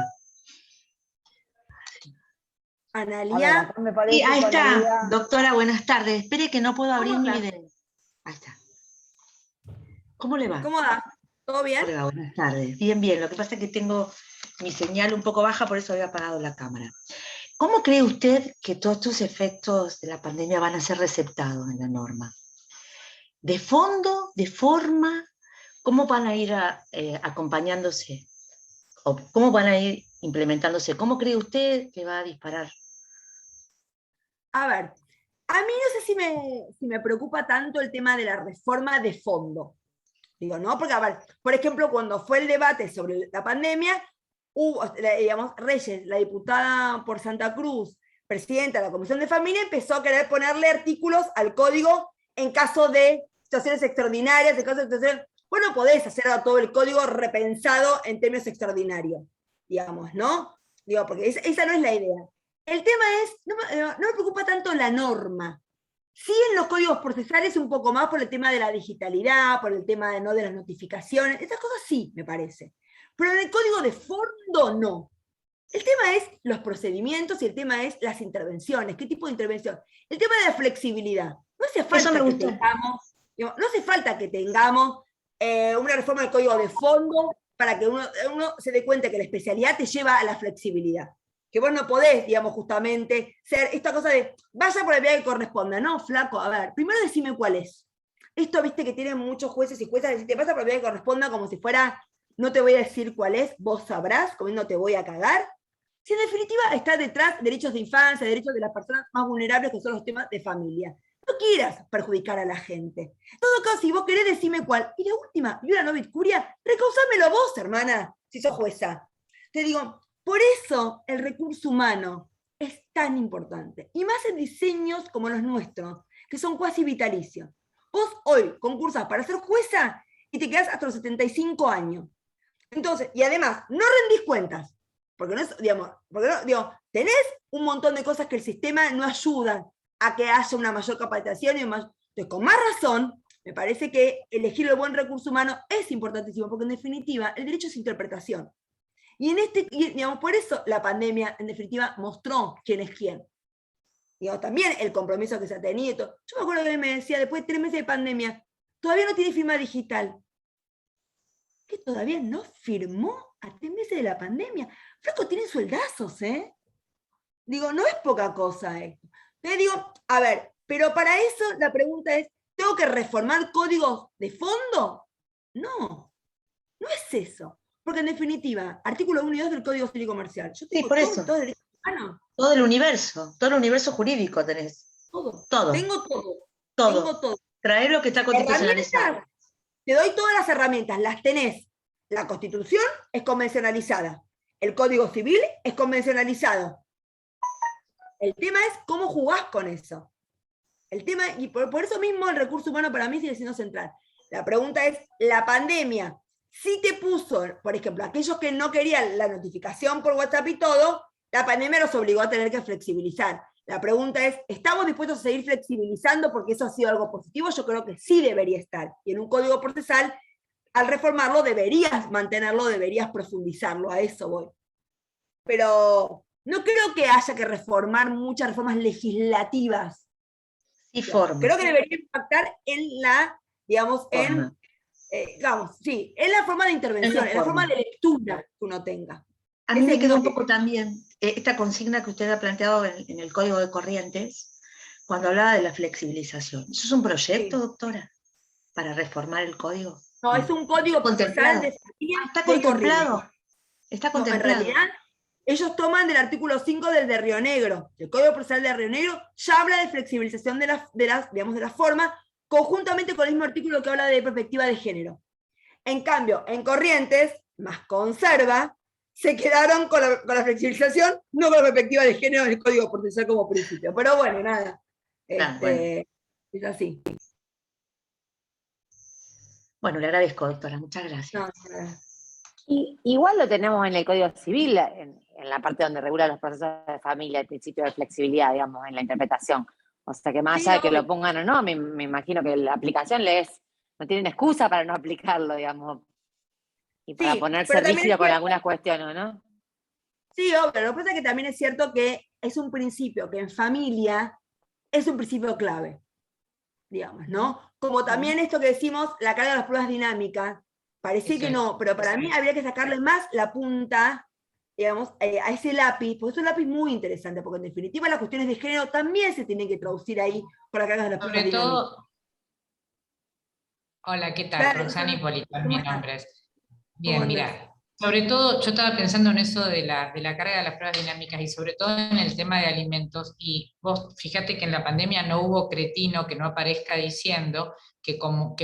A ver, Analía, acá me parece Sí, ahí que está. Analía- Doctora, buenas tardes. Espere que no puedo abrir ¿Cómo mi está? video. Ahí está. ¿Cómo le va? ¿cómo va? ¿Todo bien? ¿Cómo le va? Buenas tardes. Bien, bien. Lo que pasa es que tengo mi señal un poco baja, por eso había apagado la cámara. ¿Cómo cree usted que todos estos efectos de la pandemia van a ser receptados en la norma? ¿De fondo? ¿De forma? ¿Cómo van a ir acompañándose? ¿O cómo van a ir implementándose? ¿Cómo cree usted que va a disparar? A ver, a mí no sé si me preocupa tanto el tema de la reforma de fondo. Digo, ¿no? Porque, a ver, por ejemplo, cuando fue el debate sobre la pandemia, hubo, digamos, Reyes, la diputada por Santa Cruz, presidenta de la Comisión de Familia, empezó a querer ponerle artículos al código en caso de situaciones extraordinarias, en caso de situaciones. Bueno, podés hacer a todo el código repensado en términos extraordinarios, digamos, ¿no? Digo, porque esa no es la idea. El tema es, no me preocupa tanto la norma. Sí, en los códigos procesales un poco más por el tema de la digitalidad, por el tema de, ¿no?, de las notificaciones, esas cosas sí, me parece. Pero en el código de fondo no. El tema es los procedimientos y el tema es las intervenciones. ¿Qué tipo de intervención? El tema de la flexibilidad. No hace falta que tengamos, no hace falta que tengamos una reforma del código de fondo para que uno se dé cuenta que la especialidad te lleva a la flexibilidad. Que vos no podés, digamos, justamente ser esta cosa de, vaya por el vía que corresponda. No, flaco, a ver, primero decime cuál es. Esto, viste, que tienen muchos jueces y juezas, decir, te pasa por el vía que corresponda como si fuera, no te voy a decir cuál es, vos sabrás, como no te voy a cagar. Si en definitiva está detrás derechos de infancia, derechos de las personas más vulnerables, que son los temas de familia. No quieras perjudicar a la gente. En todo caso, si vos querés, decime cuál. Y la última, Yura Novit Curia, recausámelo vos, hermana, si sos jueza. Te digo, por eso el recurso humano es tan importante. Y más en diseños como los nuestros, que son cuasi vitalicios. Vos hoy concursás para ser jueza y te quedás hasta los 75 años. Entonces, y además, no rendís cuentas. Porque no es, digamos, tenés un montón de cosas que el sistema no ayuda a que haya una mayor capacitación y más. Entonces, con más razón, me parece que elegir el buen recurso humano es importantísimo, porque en definitiva, el derecho es interpretación. Y digamos, por eso la pandemia, en definitiva, mostró quién es quién. Digo, también el compromiso que se ha tenido. Yo me acuerdo que él me decía, después de 3 meses de pandemia, todavía no tiene firma digital. ¿Que todavía no firmó a 3 meses de la pandemia? Flaco, tienen sueldazos, ¿eh? Digo, no es poca cosa esto. Entonces digo, a ver, pero para eso la pregunta es, ¿tengo que reformar códigos de fondo? No, no es eso. Porque en definitiva, artículo 1 y 2 del Código Civil y Comercial. Yo tengo por eso. todo el derecho humano. Todo el universo jurídico tenés. Todo. Todo. Tengo todo. Todo. Tengo todo. Traer lo que está constitucionalizado. Herramientas, te doy todas las herramientas, las tenés. La Constitución es convencionalizada. El Código Civil es convencionalizado. El tema es cómo jugás con eso. El tema, y por eso mismo el recurso humano para mí sigue siendo central. La pregunta es, la pandemia, si te puso, por ejemplo, aquellos que no querían la notificación por WhatsApp y todo, la pandemia los obligó a tener que flexibilizar. La pregunta es, ¿estamos dispuestos a seguir flexibilizando porque eso ha sido algo positivo? Yo creo que sí debería estar. Y en un código procesal, al reformarlo, deberías mantenerlo, deberías profundizarlo, a eso voy. Pero no creo que haya que reformar muchas reformas legislativas. Y forma. Creo que debería impactar en la, digamos, en la forma de intervención, en la forma de lectura que uno tenga. A mí me quedó un poco también esta consigna que usted ha planteado en el Código de Corrientes, cuando hablaba de la flexibilización. ¿Eso es un proyecto, Sí, doctora, para reformar el código? No, es un código procesal de familia. Está de contemplado. Corrientes. Está No, contemplado. en realidad, ellos toman del artículo 5 del de Río Negro. El Código Procesal de Río Negro ya habla de flexibilización de la forma, conjuntamente con el mismo artículo que habla de perspectiva de género. En cambio, en Corrientes, más conserva, se quedaron con la flexibilización, no con la perspectiva de género del Código Procesal como principio. Pero bueno, nada, bueno. es así. Bueno, le agradezco, doctora, muchas gracias. No, nada. Y igual lo tenemos en el Código Civil, en la parte donde regula los procesos de familia, el principio de flexibilidad, digamos, en la interpretación. O sea que más Sí, allá de que obvio. lo pongan o no, me imagino que la aplicación no tienen excusa para no aplicarlo, digamos, y para Sí, ponerse pero también rígido es con cierto, algunas cuestiones, ¿no? sí, obvio, lo que pasa es que también es cierto que es un principio que en familia es un principio clave, digamos, ¿no? Como también esto que decimos, la carga de las pruebas dinámicas, parecía Eso que es, no, pero para mí habría que sacarle más la punta, digamos, a ese lápiz, porque es un lápiz muy interesante, porque en definitiva las cuestiones de género también se tienen que traducir ahí con la carga de las pruebas sobre dinámicas. todo, hola, ¿qué tal? Claro, Roxana Hipólito es mi ¿cómo estás? nombre. ¿Cómo Bien, andás? mira, sobre todo yo estaba pensando en eso de la carga de las pruebas dinámicas y sobre todo en el tema de alimentos. Y vos fíjate que en la pandemia no hubo cretino que no aparezca diciendo que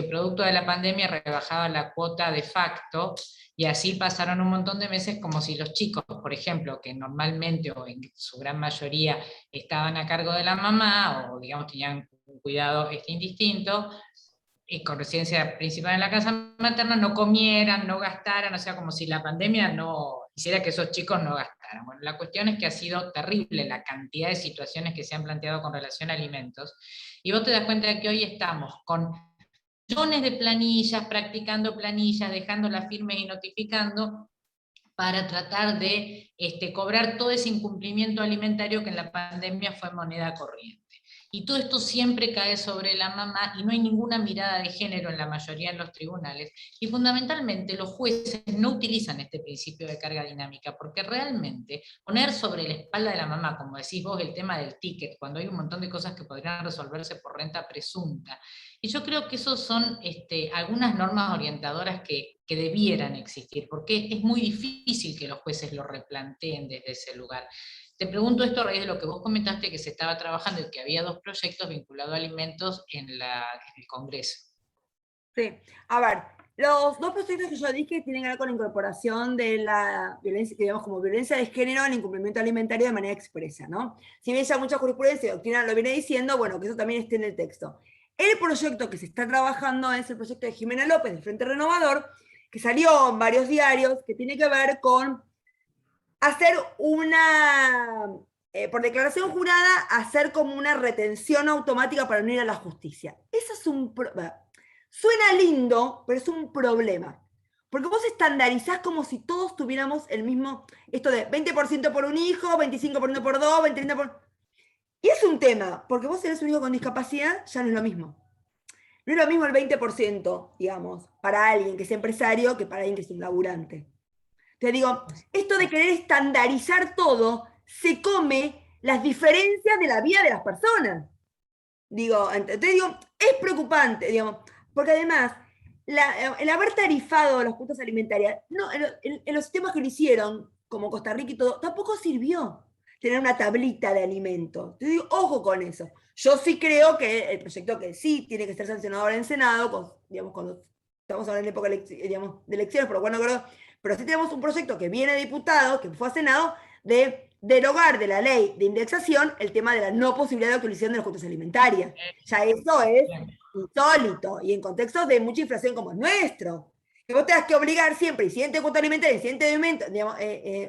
producto de la pandemia rebajaba la cuota de facto y así pasaron un montón de meses como si los chicos, por ejemplo, que normalmente o en su gran mayoría estaban a cargo de la mamá o digamos tenían un cuidado indistinto, y con residencia principal en la casa materna, no comieran, no gastaran, o sea, como si la pandemia no hiciera que esos chicos no gastaran. Bueno, la cuestión es que ha sido terrible la cantidad de situaciones que se han planteado con relación a alimentos, y vos te das cuenta de que hoy estamos con millones de planillas, practicando planillas, dejándolas firmes y notificando, para tratar de cobrar todo ese incumplimiento alimentario que en la pandemia fue moneda corriente. Y todo esto siempre cae sobre la mamá y no hay ninguna mirada de género en la mayoría de los tribunales. Y fundamentalmente los jueces no utilizan este principio de carga dinámica porque realmente poner sobre la espalda de la mamá, como decís vos, el tema del ticket, cuando hay un montón de cosas que podrían resolverse por renta presunta. Y yo creo que esos son algunas normas orientadoras que debieran existir, porque es muy difícil que los jueces lo replanteen desde ese lugar. Te pregunto esto a raíz de lo que vos comentaste, que se estaba trabajando y que había 2 proyectos vinculados a alimentos en el Congreso. Sí, a ver, los 2 proyectos que yo dije tienen que ver con la incorporación de la violencia, digamos, como violencia de género en el incumplimiento alimentario de manera expresa, ¿no? Si bien ya mucha jurisprudencia y doctrina lo viene diciendo, bueno, que eso también esté en el texto. El proyecto que se está trabajando es el proyecto de Jimena López, del Frente Renovador, que salió en varios diarios, que tiene que ver con hacer por declaración jurada, hacer como una retención automática para no ir a la justicia. Eso es suena lindo, pero es un problema. Porque vos estandarizás como si todos tuviéramos el mismo, esto de 20% por un hijo, 25% por 2, 30% por... Y es un tema, porque vos eres un hijo con discapacidad, ya no es lo mismo. No es lo mismo el 20%, digamos, para alguien que es empresario que para alguien que es un laburante. Te digo, esto de querer estandarizar todo se come las diferencias de la vida de las personas. Digo, entonces digo, es preocupante, digamos, porque además, el haber tarifado las cuotas alimentarias, no, en los sistemas que lo hicieron, como Costa Rica y todo, tampoco sirvió tener una tablita de alimentos. Te digo, ojo con eso. Yo sí creo que el proyecto que sí tiene que ser sancionado ahora en Senado, digamos, cuando estamos ahora en época digamos, de elecciones, pero bueno, pero sí tenemos un proyecto que viene de diputados, que fue a Senado, de derogar de la ley de indexación el tema de la no posibilidad de utilización de las cuotas alimentarias. Ya eso es insólito, y en contextos de mucha inflación como el nuestro. Que vos tengas que obligar siempre, incidente de cuota alimentaria, incidente de aumento, digamos,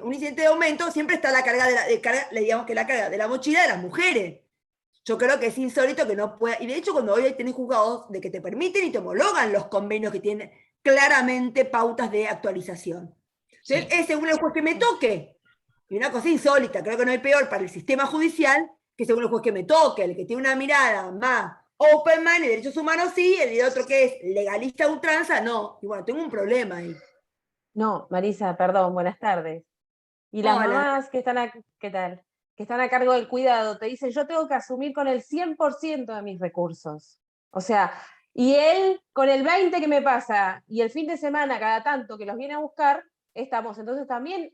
un incidente de aumento, siempre está la carga digamos que la carga de la mochila de las mujeres. Yo creo que es insólito que no pueda, y de hecho cuando hoy tenés juzgados de que te permiten y te homologan los convenios que tienen claramente pautas de actualización. Entonces, es según el juez que me toque. Y una cosa insólita, creo que no hay peor para el sistema judicial que según el juez que me toque, el que tiene una mirada más open mind y derechos humanos sí, el otro que es legalista ultranza, no. Y bueno, tengo un problema ahí. No, Marisa, perdón, buenas tardes. Y las Hola. mamás que están ¿qué tal? Que están a cargo del cuidado, te dicen, yo tengo que asumir con el 100% de mis recursos. O sea, y él con el 20% que me pasa, y el fin de semana cada tanto que los viene a buscar, estamos. Entonces también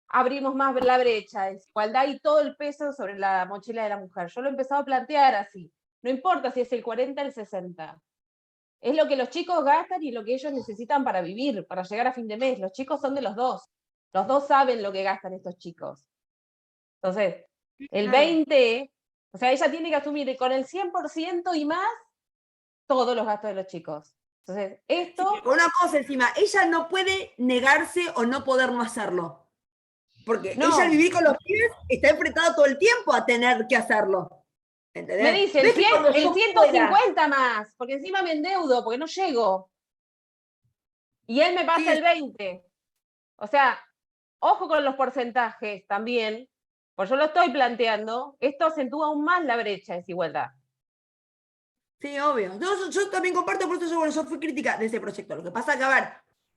abrimos más la brecha, desigualdad y todo el peso sobre la mochila de la mujer. Yo lo he empezado a plantear así. No importa si es el 40 o el 60. Es lo que los chicos gastan y lo que ellos necesitan para vivir, para llegar a fin de mes. Los chicos son de los dos. Los dos saben lo que gastan estos chicos. Entonces, el 20, o sea, ella tiene que asumir con el 100% y más todos los gastos de los chicos. Entonces, esto... Sí, con una cosa encima, ella no puede negarse o no poder no hacerlo. Porque No. ella al vivir con los pibes está enfrentada todo el tiempo a tener que hacerlo. ¿Entendés? Me dice, el 150 más, porque encima me endeudo, porque no llego. Y él me pasa el 20. O sea, ojo con los porcentajes también, pues yo lo estoy planteando, esto acentúa aún más la brecha de desigualdad. Sí, obvio. Yo también comparto, por eso yo fui crítica de ese proyecto. Lo que pasa es que, a ver,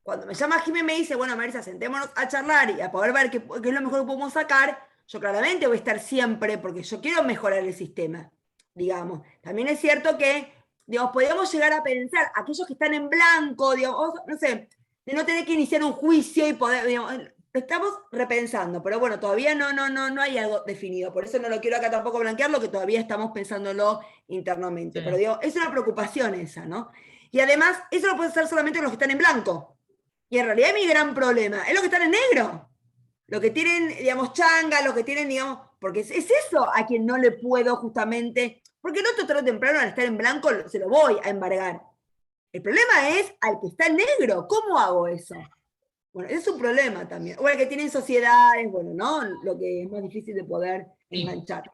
cuando me llama Jimé y me dice, bueno, Marisa, sentémonos a charlar y a poder ver qué es lo mejor que podemos sacar, yo claramente voy a estar siempre, porque yo quiero mejorar el sistema, digamos. También es cierto que, digamos, podemos llegar a pensar, aquellos que están en blanco, digamos, no sé, de no tener que iniciar un juicio y poder, digamos, lo estamos repensando, pero bueno, todavía no hay algo definido, por eso no lo quiero acá tampoco blanquearlo, que todavía estamos pensándolo internamente, Sí. pero digo, es una preocupación esa, ¿no? Y además, eso lo puede hacer solamente los que están en blanco, y en realidad mi gran problema es los que están en negro, los que tienen, digamos, changa, los que tienen, digamos, porque es eso a quien no le puedo justamente, porque no tarde o temprano al estar en blanco se lo voy a embargar. El problema es al que está en negro, ¿cómo hago eso? Bueno, es un problema también. O el que tienen sociedades, bueno, ¿no? Lo que es más difícil de poder enganchar.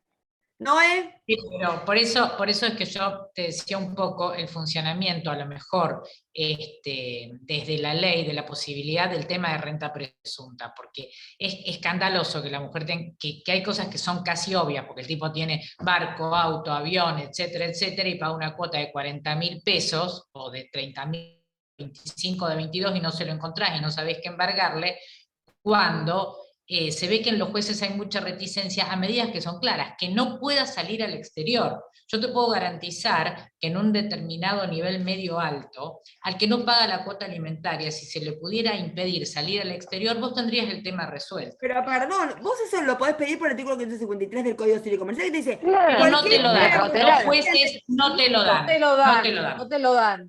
¿No es? Sí, pero por eso es que yo te decía un poco el funcionamiento, a lo mejor, desde la ley, de la posibilidad del tema de renta presunta, porque es escandaloso que la mujer que hay cosas que son casi obvias, porque el tipo tiene barco, auto, avión, etcétera, etcétera, y paga una cuota de 40.000 pesos, o de 30.000, 25, de 22, y no se lo encontrás y no sabés qué embargarle, cuando se ve que en los jueces hay mucha reticencia a medidas que son claras, que no pueda salir al exterior. Yo te puedo garantizar que en un determinado nivel medio alto, al que no paga la cuota alimentaria, si se le pudiera impedir salir al exterior, vos tendrías el tema resuelto. Pero perdón, vos eso lo podés pedir por el artículo 553 del Código Civil y Comercial, que te dice, Pero no te lo dan, los jueces no te lo dan. No te lo dan.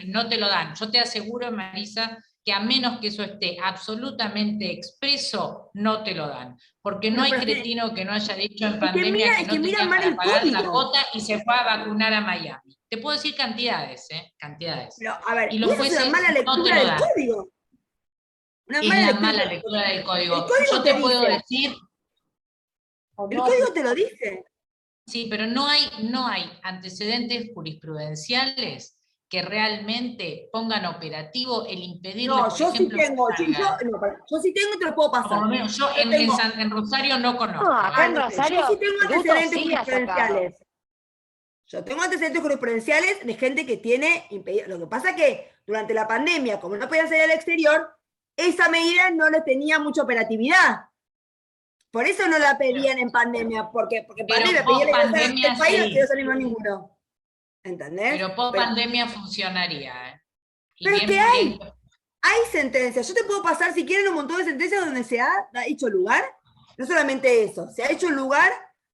No te lo dan. Yo te aseguro, Marisa, que a menos que eso esté absolutamente expreso, no te lo dan. Porque no hay cretino que no haya dicho en pandemia que no tenía para pagar la cuota y se fue a vacunar a Miami. Te puedo decir cantidades, Cantidades. Pero, a ver, y los jueces es una mala lectura no te lo del dan. código. Es la mala lectura del código. El código Yo te puedo dice. decir... El código te lo dice. Sí, pero no hay antecedentes jurisprudenciales que realmente pongan operativo el impedirle, No, por yo ejemplo, sí tengo, yo sí tengo y te lo puedo pasar. por lo menos yo en Rosario no conozco. No, acá en Rosario, yo sí tengo Duto antecedentes sí ha sacado. jurisprudenciales. Yo tengo antecedentes jurisprudenciales de gente que tiene impedido. Lo que pasa es que durante la pandemia, como no podían salir al exterior, esa medida no les tenía mucha operatividad. Por eso no la pedían en pandemia, porque en pandemia pedían pandemia el país, no sí. quiero salir más ninguno. ¿Entendés? Pero post pandemia funcionaría. Pero es que hay sentencias. Yo te puedo pasar, si quieren, un montón de sentencias donde se ha hecho lugar, no solamente eso, se ha hecho lugar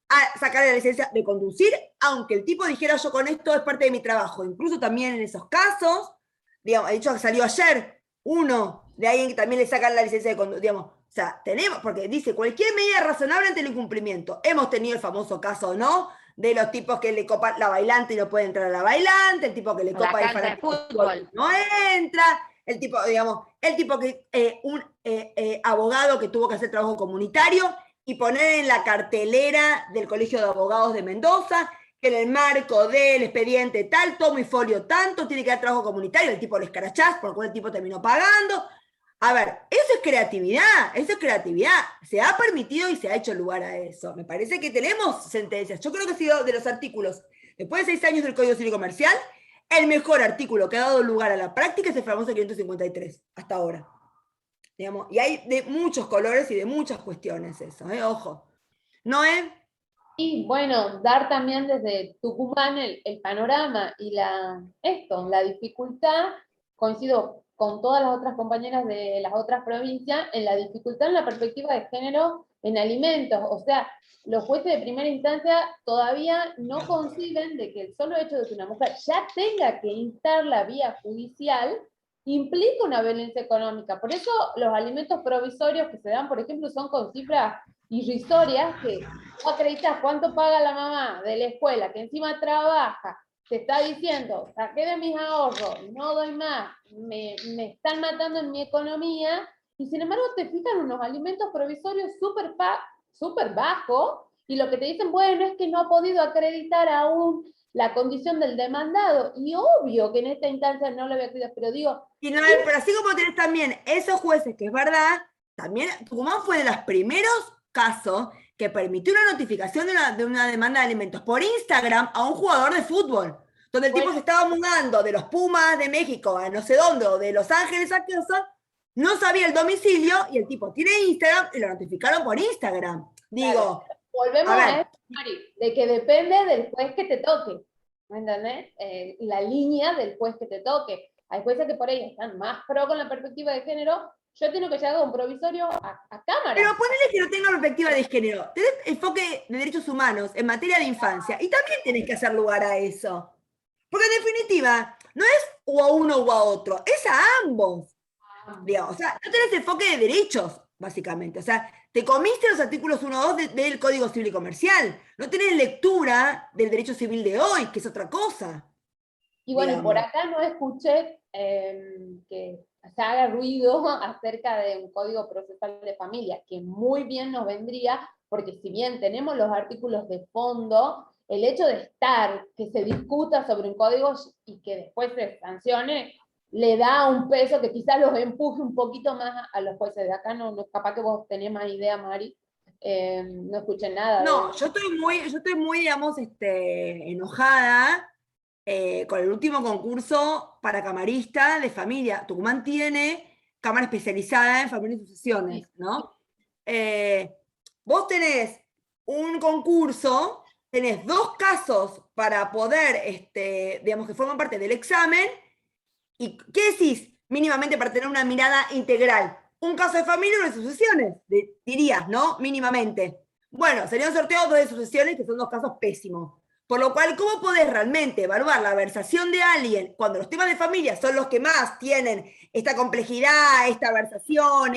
a sacar la licencia de conducir, aunque el tipo dijera yo con esto es parte de mi trabajo. Incluso también en esos casos, digamos, de hecho salió ayer uno de alguien que también le sacan la licencia de conducir, digamos, o sea, tenemos, porque dice cualquier medida razonable ante el incumplimiento. Hemos tenido el famoso caso, ¿no? De los tipos que le copan la bailante y no puede entrar a la bailante, el tipo que le copa el fútbol no entra, el tipo, digamos, que un abogado que tuvo que hacer trabajo comunitario y poner en la cartelera del Colegio de Abogados de Mendoza que en el marco del expediente tal, tomo y folio tanto, tiene que dar trabajo comunitario, el tipo le escarachás, por lo cual el tipo terminó pagando. A ver, eso es creatividad, se ha permitido y se ha hecho lugar a eso. Me parece que tenemos sentencias. Yo creo que ha sido de los artículos, después de 6 años del Código Civil y Comercial, el mejor artículo que ha dado lugar a la práctica es el famoso 553, hasta ahora. Digamos, y hay de muchos colores y de muchas cuestiones eso, ojo. ¿No es? Y bueno, dar también desde Tucumán el panorama y la dificultad, coincido con todas las otras compañeras de las otras provincias, en la dificultad en la perspectiva de género en alimentos. O sea, los jueces de primera instancia todavía no conciben de que el solo hecho de que una mujer ya tenga que instar la vía judicial implica una violencia económica. Por eso los alimentos provisorios que se dan, por ejemplo, son con cifras irrisorias, que no acreditas cuánto paga la mamá de la escuela, que encima trabaja, te está diciendo, saqué de mis ahorros, no doy más, me están matando en mi economía, y sin embargo te fijan unos alimentos provisorios súper bajos, y lo que te dicen, bueno, es que no ha podido acreditar aún la condición del demandado, y obvio que en esta instancia no lo voy a acreditar, pero digo... Y no, pero así como tenés también esos jueces, que es verdad, también Tucumán fue de los primeros casos que permitió una notificación de una demanda de alimentos por Instagram a un jugador de fútbol, donde el tipo se estaba mudando de los Pumas de México a no sé dónde, o de Los Ángeles a casa, no sabía el domicilio, y el tipo tiene Instagram y lo notificaron por Instagram. Digo, claro, volvemos a esto, Mari, de que depende del juez que te toque, ¿me entendés? La línea del juez que te toque. Hay jueces que por ahí están más pro con la perspectiva de género. Yo tengo que llegar a un provisorio a cámara. Pero ponele que no tenga perspectiva de género. Tenés enfoque de derechos humanos en materia de infancia, y también tenés que hacer lugar a eso. Porque en definitiva, no es o a uno o a otro, es a ambos. Digamos, o sea, no tenés enfoque de derechos, básicamente. O sea, te comiste los artículos 1 o 2 del Código Civil y Comercial. No tenés lectura del derecho civil de hoy, que es otra cosa. Y bueno, digamos. por acá no escuché que se haga ruido acerca de un código procesal de familia, que muy bien nos vendría, porque si bien tenemos los artículos de fondo, el hecho de estar, que se discuta sobre un código y que después se sancione, le da un peso que quizás los empuje un poquito más a los jueces. De acá no capaz que vos tenés más idea, Mari. No escuché nada. No, yo estoy muy, digamos, enojada con el último concurso para camarista de familia. Tucumán tiene cámara especializada en familia y sucesiones, ¿no? Vos tenés un concurso, tenés 2 casos para poder, digamos, que forman parte del examen. ¿Y qué decís? Mínimamente para tener una mirada integral. Un caso de familia y una de sucesiones, dirías, ¿no? Mínimamente. Bueno, serían sorteados 2 de sucesiones, que son 2 casos pésimos. Por lo cual, ¿cómo podés realmente evaluar la versación de alguien cuando los temas de familia son los que más tienen esta complejidad, esta versación,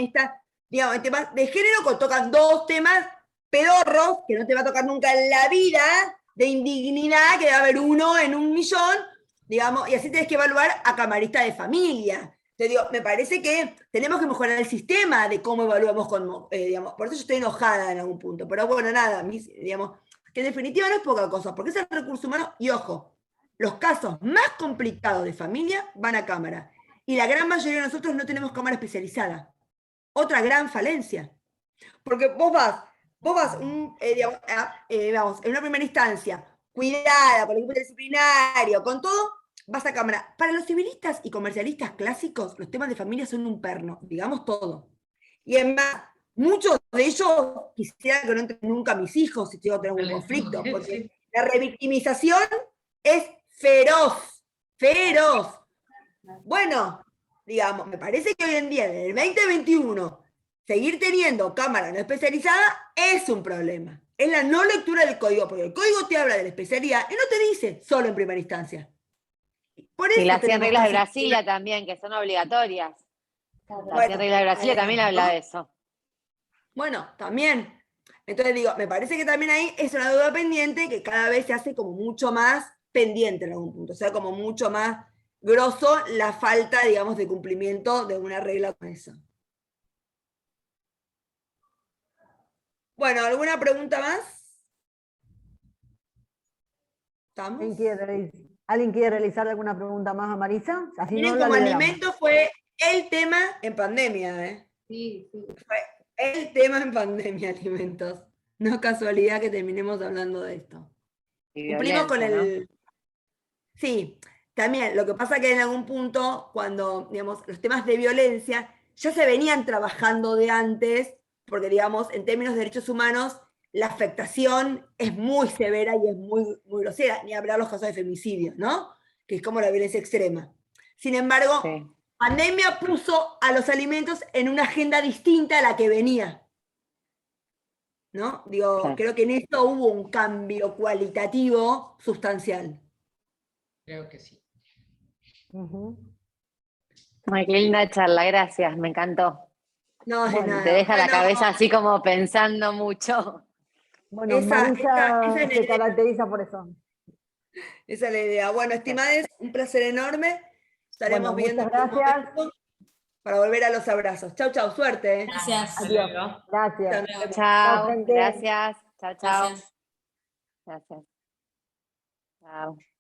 digamos, temas de género, cuando tocan 2 temas pedorros, que no te va a tocar nunca en la vida, de indignidad, que va a haber 1 en 1.000.000, digamos, y así tenés que evaluar a camarista de familia. Te digo, me parece que tenemos que mejorar el sistema de cómo evaluamos, digamos, por eso yo estoy enojada en algún punto, pero bueno, nada, digamos, que en definitiva no es poca cosa, porque es el recurso humano, y ojo, los casos más complicados de familia van a cámara, y la gran mayoría de nosotros no tenemos cámara especializada. Otra gran falencia, porque vos vas digamos, en una primera instancia, cuidada, con el equipo disciplinario, con todo, vas a cámara. Para los civilistas y comercialistas clásicos, los temas de familia son un perno, digamos todo. Y además, muchos de ellos quisieran que no entren nunca mis hijos si tengo que tener un conflicto, porque la revictimización es feroz, feroz. Bueno, digamos, me parece que hoy en día, en el 2021, seguir teniendo cámara no especializada es un problema. Es la no lectura del código, porque el código te habla de la especialidad y no te dice solo en primera instancia. Por eso y las 100 reglas de Brasilia también, que son obligatorias. Las 100 reglas de Brasilia también habla de eso. Bueno, también. Entonces digo, me parece que también ahí es una duda pendiente que cada vez se hace como mucho más pendiente en algún punto, o sea, como mucho más grosso la falta, digamos, de cumplimiento de una regla con eso. Bueno, ¿alguna pregunta más? ¿Estamos? ¿Alguien quiere realizar alguna pregunta más a Marisa? Así Miren, no la como liberamos. alimento fue el tema en pandemia, ¿eh? Sí. Fue el tema en pandemia, alimentos. No casualidad que terminemos hablando de esto. Y Cumplimos con violencia, el... Sí, también, lo que pasa que en algún punto, cuando, digamos, los temas de violencia ya se venían trabajando de antes, porque, digamos, en términos de derechos humanos, la afectación es muy severa y es muy, muy grosera, ni hablar los casos de femicidio, ¿no? Que es como la violencia extrema. Sin embargo, sí. pandemia puso a los alimentos en una agenda distinta a la que venía, ¿no? Digo, Sí. creo que en esto hubo un cambio cualitativo sustancial. Creo que sí. Ay, qué linda charla, gracias, me encantó. No, de Bueno, nada. Te deja la Bueno, cabeza así como pensando mucho. Bueno, esa es la Marisa se idea. caracteriza por eso. Esa es la idea. Bueno, estimades, un placer enorme. Estaremos Bueno, viendo muchas en algún gracias. momento para volver a los abrazos. Chau, chau, suerte. Gracias. Hasta Adiós. luego. Gracias. Chau. Chao, gente. gracias. Chao, chao. Gracias. Gracias. Chao.